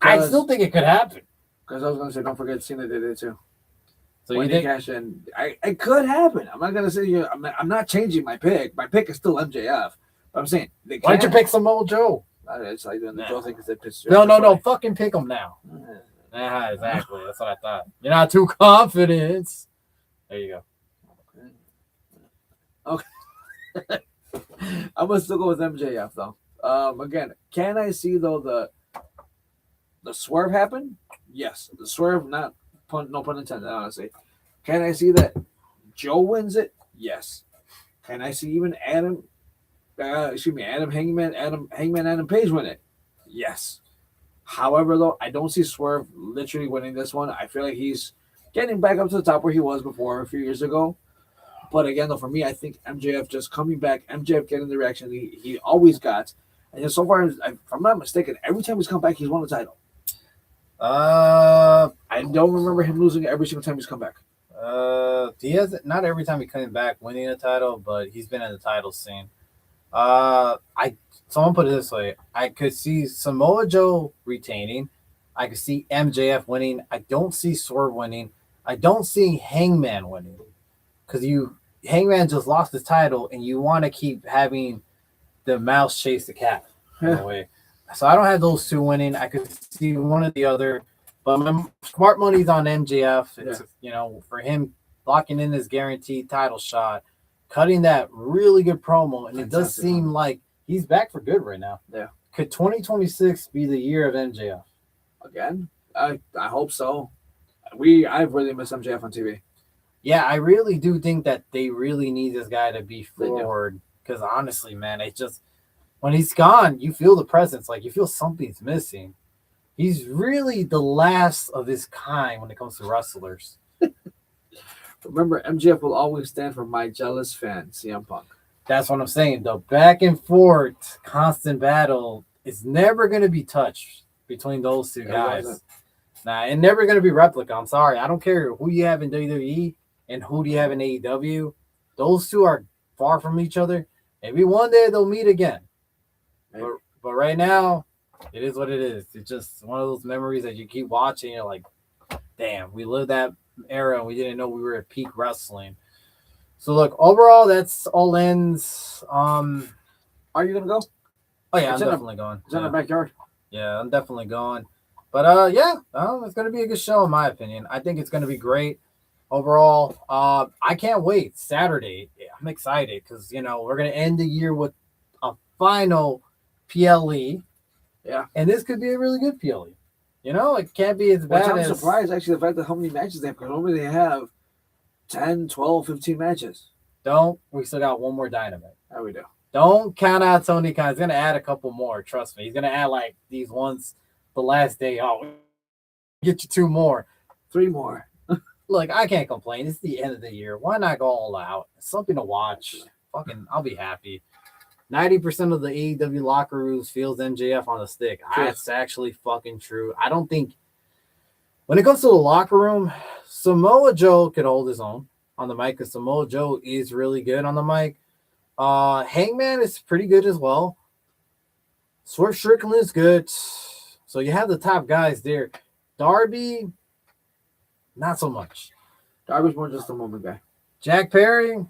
S1: I still think it could happen.
S3: Because I was going to say, don't forget Cena did it too.
S1: So
S3: when
S1: you think
S3: cash in, it could happen. I'm not going to say you. I'm not changing my pick. My pick is still MJF. But I'm saying,
S1: why don't you pick Samoa Joe?
S3: It's like doing the Joe thing because they pissed you.
S1: No. Fucking pick him now. Exactly. That's what I thought. You're not too confident. There you
S3: go. Okay. I'm gonna still go with MJF though. Again, can I see though the swerve happen? Yes, the swerve. No pun intended. Honestly, can I see that Joe wins it? Yes. Can I see even Adam Hangman Page win it? Yes. However, though, I don't see Swerve literally winning this one. I feel like he's getting back up to the top where he was before a few years ago. But again, though, for me, I think MJF just coming back, MJF getting the reaction he always got. And so far, if I'm not mistaken, every time he's come back, he's won the title. I don't remember him losing it every single time he's come back.
S1: He has not every time he comes back winning a title, but he's been in the title scene. So I'm gonna put it this way: I could see Samoa Joe retaining. I could see MJF winning. I don't see Swerve winning. I don't see Hangman winning because Hangman just lost his title, and you want to keep having the mouse chase the cat in a way. So I don't have those two winning. I could see one or the other, but my smart money's on MJF. It's, for him locking in his guaranteed title shot, cutting that really good promo, and it does seem like he's back for good right now.
S3: Yeah.
S1: Could 2026 be the year of MJF?
S3: Again? I hope so. I've really missed MJF on TV.
S1: Yeah, I really do think that they really need this guy to be forward. Because honestly, man, it just when he's gone, you feel the presence. Like you feel something's missing. He's really the last of his kind when it comes to wrestlers.
S3: Remember, MJF will always stand for my jealous fan, CM Punk.
S1: That's what I'm saying. The back and forth, constant battle is never going to be touched between those two guys. It's never going to be replica. I'm sorry. I don't care who you have in WWE and who do you have in AEW. Those two are far from each other. Maybe one day they'll meet again. But right now, it is what it is. It's just one of those memories that you keep watching. You're like, damn, we lived that era and we didn't know we were at peak wrestling. So look, overall, that's all ends.
S3: Are you gonna go?
S1: Oh yeah, I'm definitely going.
S3: It's in the backyard.
S1: Yeah, I'm definitely going. But it's gonna be a good show in my opinion. I think it's gonna be great overall. I can't wait. Saturday, I'm excited because we're gonna end the year with a final PLE.
S3: Yeah,
S1: and this could be a really good PLE. It can't be as bad as.
S3: I'm surprised actually the fact that how many matches they have because normally they have 10, 12, 15 matches.
S1: We still got one more Dynamite.
S3: There we do.
S1: Don't count out Tony Khan. He's going to add a couple more. Trust me. He's going to add like these ones the last day. Oh, get you two more.
S3: 3 more.
S1: Look, I can't complain. It's the end of the year. Why not go all out? It's something to watch. Fucking, I'll be happy. 90% of the AEW locker rooms feels MJF on the stick. That's actually fucking true. I don't think when it comes to the locker room, Samoa Joe could hold his own on the mic because Samoa Joe is really good on the mic. Hangman is pretty good as well. Swerve Strickland is good. So you have the top guys there. Darby, not so much.
S3: Darby's more just a moment guy.
S1: Jack Perry,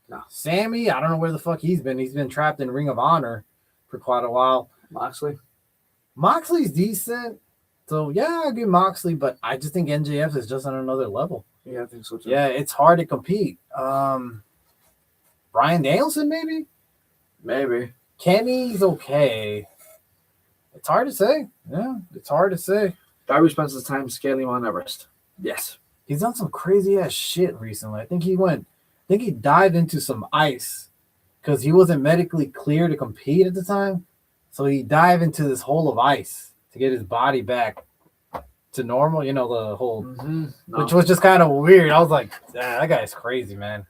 S3: no.
S1: Sammy, I don't know where the fuck he's been. He's been trapped in Ring of Honor for quite a while. Moxley's decent. So, yeah, I'll give Moxley, but I just think NJF is just on another level.
S3: Yeah, I think so, too.
S1: Yeah, it's hard to compete. Brian Danielson, maybe?
S3: Maybe.
S1: Kenny's okay. It's hard to say. Yeah, it's hard to say.
S3: Darby spends his time scaling Mount Everest. Yes.
S1: He's done some crazy-ass shit recently. I think he dived into some ice because he wasn't medically clear to compete at the time. So he dived into this hole of ice to get his body back to normal, you know, the whole, which was just kind of weird. I was like, that guy's crazy, man.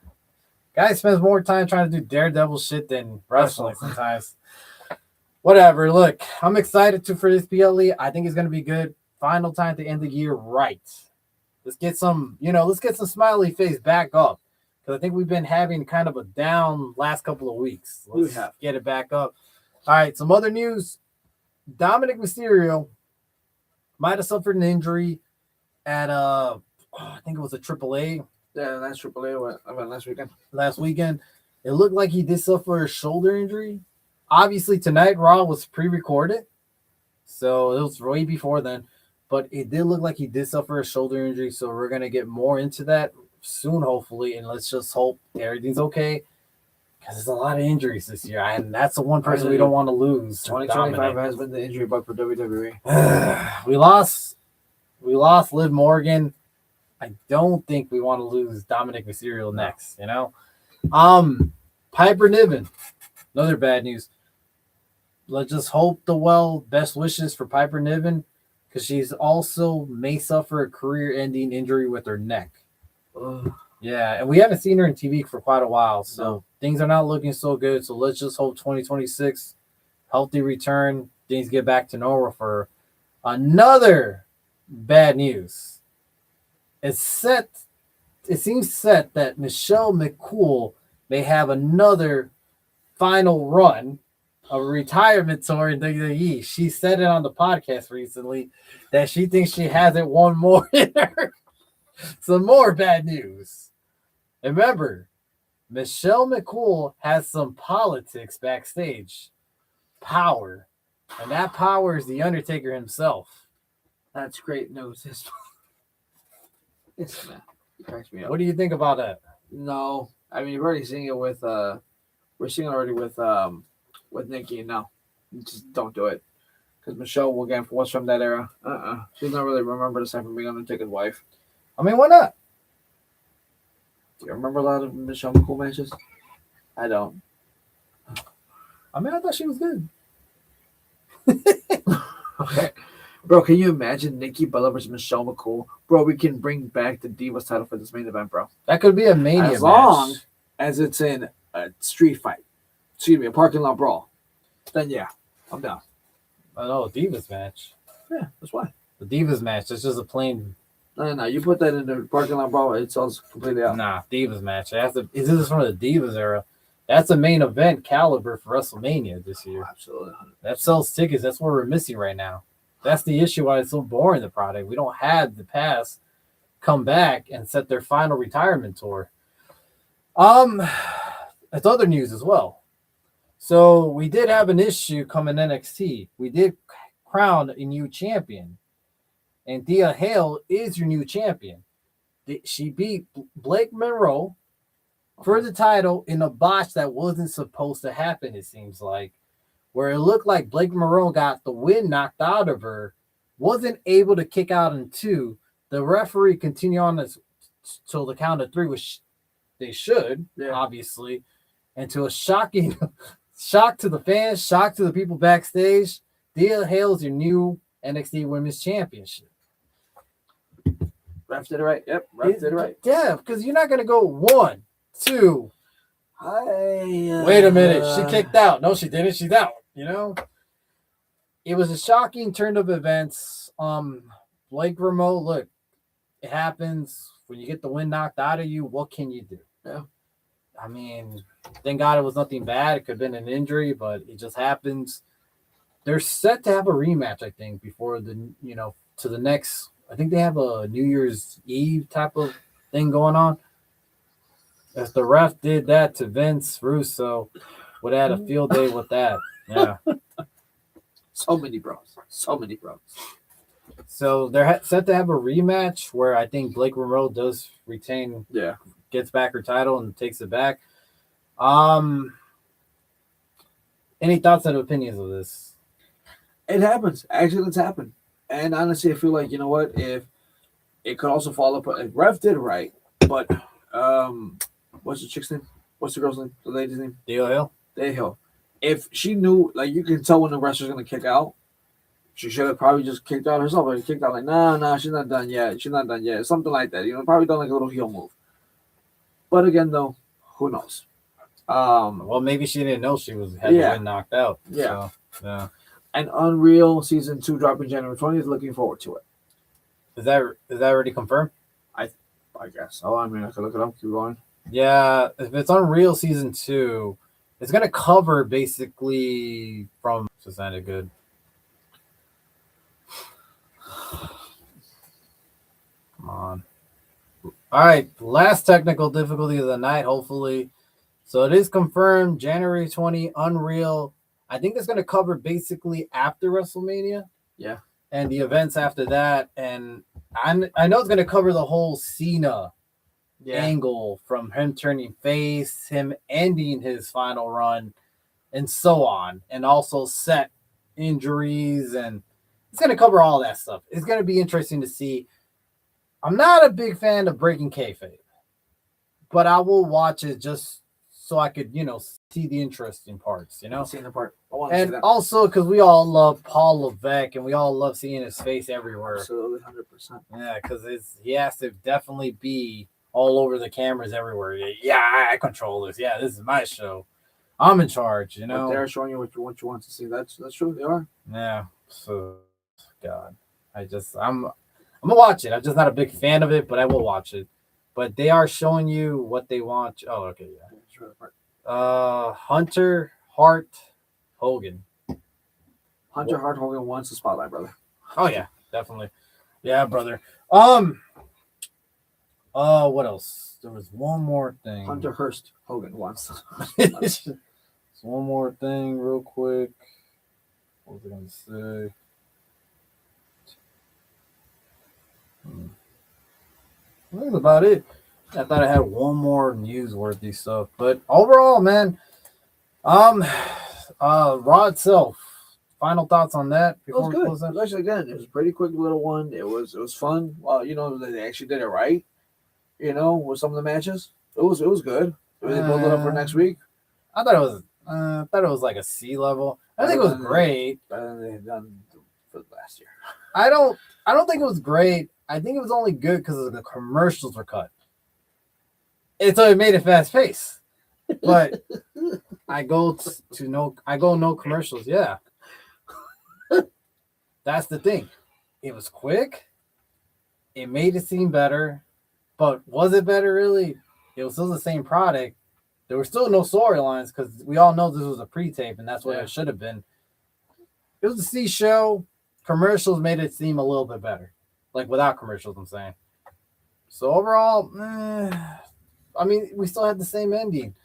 S1: Guy spends more time trying to do daredevil shit than wrestling sometimes. Whatever. Look, I'm excited for this PLE. I think it's going to be good. Final time to end the year right. Let's get some smiley face back up. Because I think we've been having kind of a down last couple of weeks. Let's get it back up. All right, some other news. Dominic Mysterio might have suffered an injury at I think it was a AAA.
S3: Yeah, that's AAA.
S1: Last weekend. It looked like he did suffer a shoulder injury. Obviously, tonight Raw was pre-recorded. So it was way before then. But it did look like he did suffer a shoulder injury. So we're going to get more into that soon, hopefully. And let's just hope everything's okay. Because there's a lot of injuries this year. And that's the one person we don't want to lose.
S3: 2025 has been the injury bug for WWE.
S1: We lost Liv Morgan. I don't think we want to lose Dominic Mysterio next, you know? Piper Niven. Another bad news. Let's just hope best wishes for Piper Niven because she's also may suffer a career-ending injury with her neck. Yeah, and we haven't seen her in TV for quite a while, so things are not looking so good. So let's just hope 2026, healthy return, things get back to normal for her. Another bad news. It seems set that Michelle McCool may have another final run of a retirement tour in WWE. She said it on the podcast recently that she thinks she has it one more in her. Some more bad news. And remember, Michelle McCool has some politics backstage. Power. And that power is the Undertaker himself.
S3: That's great news. It cracks me up.
S1: What do you think about that?
S3: No. I mean, you've already seen it with we're seeing it already with Nikki, and no. Just don't do it. Because Michelle will get what's from that era. She's not really remembered aside from being Undertaker's wife.
S1: I mean, why not?
S3: Do you remember a lot of Michelle McCool matches? I don't.
S1: I mean, I thought she was good.
S3: Okay. Bro, can you imagine Nikki Bella versus Michelle McCool? Bro, we can bring back the Divas title for this main event, bro.
S1: That could be a Mania
S3: as long as it's in a street fight. Excuse me, a parking lot brawl. Then, yeah, I'm down.
S1: Oh, Divas match.
S3: Yeah, that's why.
S1: The Divas match. It's just a plain...
S3: No. You put that in the parking lot brawl, it sells completely out.
S1: Nah, Divas match. This is from the Divas era. That's a main event caliber for WrestleMania this year.
S3: Oh, absolutely.
S1: That sells tickets. That's what we're missing right now. That's the issue why it's so boring, the product. We don't have the past come back and set their final retirement tour. It's other news as well. So we did have an issue come in NXT. We did crown a new champion. And Thea Hale is your new champion. She beat Blake Monroe for the title in a botch that wasn't supposed to happen, it seems like. Where it looked like Blake Monroe got the wind knocked out of her, wasn't able to kick out in 2. The referee continued on till the count of 3, which they should, obviously. And to a shocking shock to the fans, shock to the people backstage, Thea Hale's your new NXT Women's Championship.
S3: Ref did it right. Yep, ref did it right.
S1: Yeah, because you're not gonna go 1, 2. Wait a minute, she kicked out. No, she didn't. She's out. You know, it was a shocking turn of events. Blake Remote, look, it happens when you get the wind knocked out of you. What can you do?
S3: Yeah.
S1: I mean, thank God it was nothing bad. It could have been an injury, but it just happens. They're set to have a rematch, I think, before to the next. I think they have a New Year's Eve type of thing going on. If the ref did that to Vince Russo, would have had a field day with that. Yeah.
S3: So many bros.
S1: So they're set to have a rematch where I think Blake Monroe does retain, gets back her title and takes it back. Any thoughts and opinions of this?
S3: It happens. Accidents happen. And honestly, I feel like, you know what? If it could also fall apart. If ref did right, but what's the chick's name? What's the girl's name? The lady's name?
S1: Dale
S3: Hill. If she knew, like, you can tell when the wrestler's going to kick out, she should have probably just kicked out herself. Or kicked out like, nah, she's not done yet. Something like that. Probably done like a little heel move. But again, though, who knows?
S1: Well, maybe she didn't know she had been knocked out.
S3: Yeah.
S1: So, yeah.
S3: And Unreal Season 2 dropping January 20th. Looking forward to it.
S1: Is that already confirmed?
S3: I guess. Oh, I mean, I could look it up. Keep going.
S1: Yeah, if it's Unreal Season 2, it's going to cover basically from... Just sounded good. Come on. All right, last technical difficulty of the night, hopefully. So it is confirmed, January 20, Unreal. I think it's going to cover basically after WrestleMania.
S3: Yeah.
S1: And the events after that. And I know it's going to cover the whole Cena angle from him turning face, him ending his final run, and so on. And also set injuries. And it's going to cover all that stuff. It's going to be interesting to see. I'm not a big fan of breaking kayfabe, but I will watch it just so I could, see the interesting parts,
S3: Seeing the part.
S1: And also because we all love Paul Levesque and we all love seeing his face everywhere.
S3: Absolutely, 100%.
S1: Yeah, because he has to definitely be all over the cameras everywhere. Yeah, I control this. Yeah, this is my show. I'm in charge,
S3: But they're showing you what you want to see. That's true. They are.
S1: Yeah. So, God, I'm gonna watch it. I'm just not a big fan of it, but I will watch it. But they are showing you what they want. Oh, okay, yeah. Hunter Hart Hogan.
S3: Hunter Hart Hogan wants the spotlight, brother.
S1: Oh yeah, definitely. Yeah, brother. What else? There was one more thing.
S3: Hunter Hearst Hogan wants.
S1: One more thing, real quick. What was I gonna say? That's about it. I thought I had one more newsworthy stuff, but overall, man, Raw itself. Final thoughts on that
S3: before we close out? It was actually good. It was a pretty quick little one. It was fun. Well, they actually did it right. With some of the matches, it was good. They built it up for next week.
S1: I thought it was like a C level. I think it was great.
S3: Better than they had done for last year.
S1: I don't think it was great. I think it was only good because the commercials were cut. And so it made it fast paced. But I go no commercials. Yeah. That's the thing. It was quick. It made it seem better. But was it better really? It was still the same product. There were still no storylines because we all know this was a pre-tape and that's what it should have been. It was a C show. Commercials made it seem a little bit better. Like without commercials, I'm saying. So overall, I mean, we still had the same ending.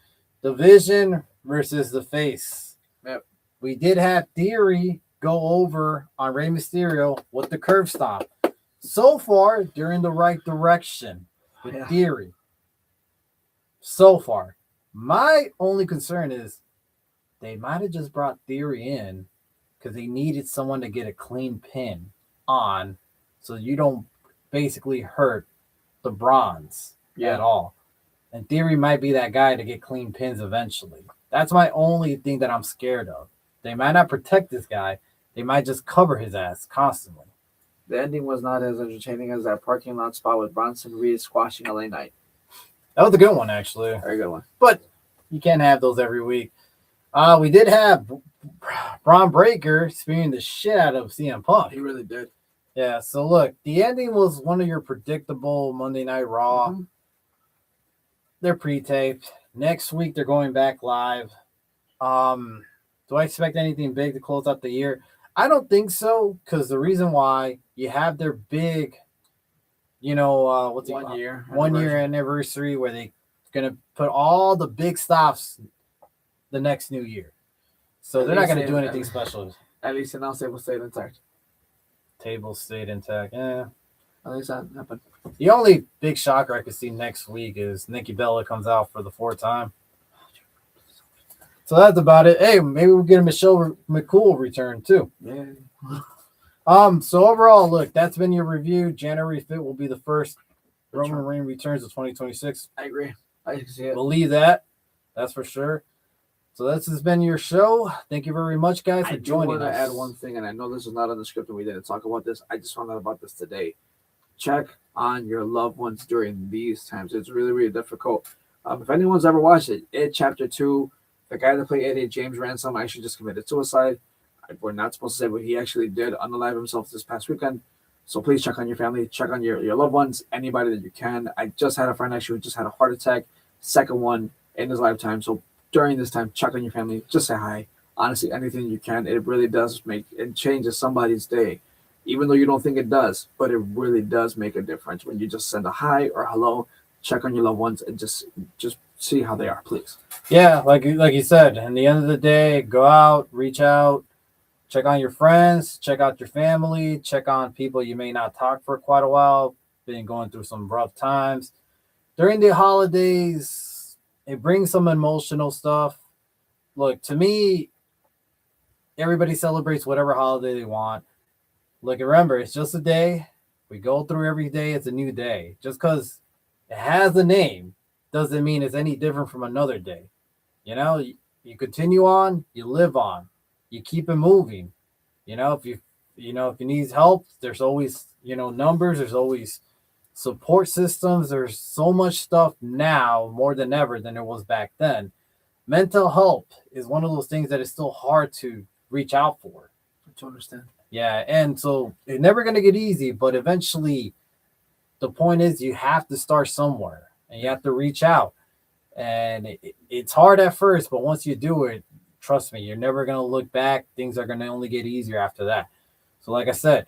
S1: The Vision versus the Face.
S3: Yep. We
S1: did have Theory go over on Rey Mysterio with the curve stomp. So far, they're in the right direction with Theory. So far. My only concern is they might have just brought Theory in because they needed someone to get a clean pin on so you don't basically hurt the bronze at all. And Theory might be that guy to get clean pins eventually. That's my only thing that I'm scared of. They might not protect this guy. They might just cover his ass constantly.
S3: The ending was not as entertaining as that parking lot spot with Bronson Reed squashing LA Knight.
S1: That was a good one, actually.
S3: Very good one.
S1: But you can't have those every week. We did have Braun Breaker spearing the shit out of CM Punk.
S3: He really did.
S1: Yeah, so look, the ending was one of your predictable Monday Night Raw.
S3: Mm-hmm.
S1: They're pre-taped. Next week, they're going back live. Do I expect anything big to close out the year? I don't think so, because the reason why you have their big, what's it
S3: 1 year.
S1: 1 year anniversary where they're going to put all the big stops the next new year. So they're not going to do anything special.
S3: At least in Table stayed intact.
S1: Table stayed intact. Yeah.
S3: At least that happened.
S1: The only big shocker I could see next week is Nikki Bella comes out for the fourth time. So that's about it. Hey, maybe we'll get a Michelle McCool return too.
S3: Yeah.
S1: So overall, look, that's been your review. January 5th will be the first Roman Reigns returns of 2026.
S3: I agree. I can see it.
S1: Believe that. That's for sure. So this has been your show. Thank you very much, guys, for joining us.
S3: I want to add one thing, and I know this is not on the script and we didn't talk about this. I just found out about this today. Check on your loved ones during these times. It's really, really difficult. If anyone's ever watched it, Chapter 2, the guy that played Eddie, James Ransom, actually just committed suicide. We're not supposed to say, but he actually did unalive himself this past weekend. So please check on your family, check on your loved ones, anybody that you can. I just had a friend actually who just had a heart attack, second one in his lifetime. So during this time, check on your family, just say hi. Honestly, anything you can. It really does it changes somebody's day, even though you don't think it does, but it really does make a difference when you just send a hi or hello, check on your loved ones, and just see how they are, please.
S1: Yeah, like you said, at the end of the day, go out, reach out, check on your friends, check out your family, check on people you may not talk for quite a while, been going through some rough times. During the holidays, it brings some emotional stuff. Look, to me, everybody celebrates whatever holiday they want. Look, remember, it's just a day. We go through every day. It's a new day. Just because it has a name doesn't mean it's any different from another day. You continue on, you live on, you keep it moving. If you need help, there's always, numbers, there's always support systems. There's so much stuff now more than ever than there was back then. Mental health is one of those things that is still hard to reach out for.
S3: To understand.
S1: Yeah, and so it's never going to get easy, but eventually the point is you have to start somewhere and you have to reach out. And it's hard at first, but once you do it, trust me, you're never going to look back. Things are going to only get easier after that. So like I said,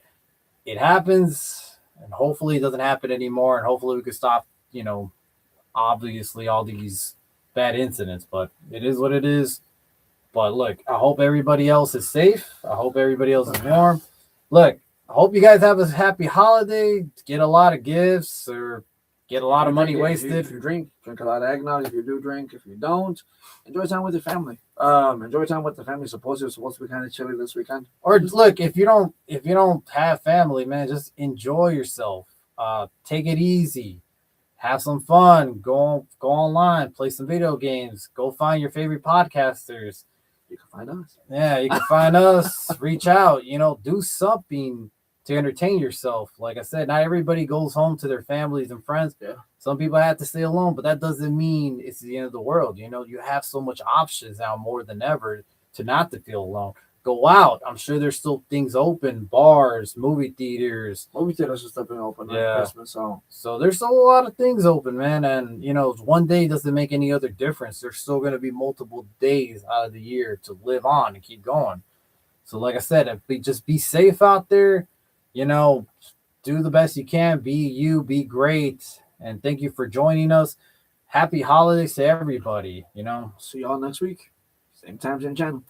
S1: it happens, and hopefully it doesn't happen anymore, and hopefully we could stop, obviously all these bad incidents, but it is what it is. But look, I hope everybody else is safe. I hope everybody else is warm. Look, I hope you guys have a happy holiday. Get a lot of gifts or get a lot of money wasted.
S3: If you drink a lot of eggnog. If you do drink, if you don't, enjoy time with your family. Enjoy time with the family. Supposed to be kind of chilly this weekend.
S1: Or look, if you don't have family, man, just enjoy yourself. Take it easy. Have some fun. Go online, play some video games. Go find your favorite podcasters.
S3: You can find us.
S1: Yeah, you can find us. Reach out. Do something to entertain yourself. Like I said, not everybody goes home to their families and friends.
S3: Yeah.
S1: Some people have to stay alone, but that doesn't mean it's the end of the world. You have so much options now more than ever to not to feel alone. Go out. I'm sure there's still things open, bars, movie theaters.
S3: Movie theaters are still open on Christmas.
S1: So there's still a lot of things open, man. And, one day doesn't make any other difference. There's still going to be multiple days out of the year to live on and keep going. So like I said, just be safe out there. Do the best you can. Be you. Be great. And thank you for joining us. Happy holidays to everybody.
S3: See y'all next week. Same time, same channel.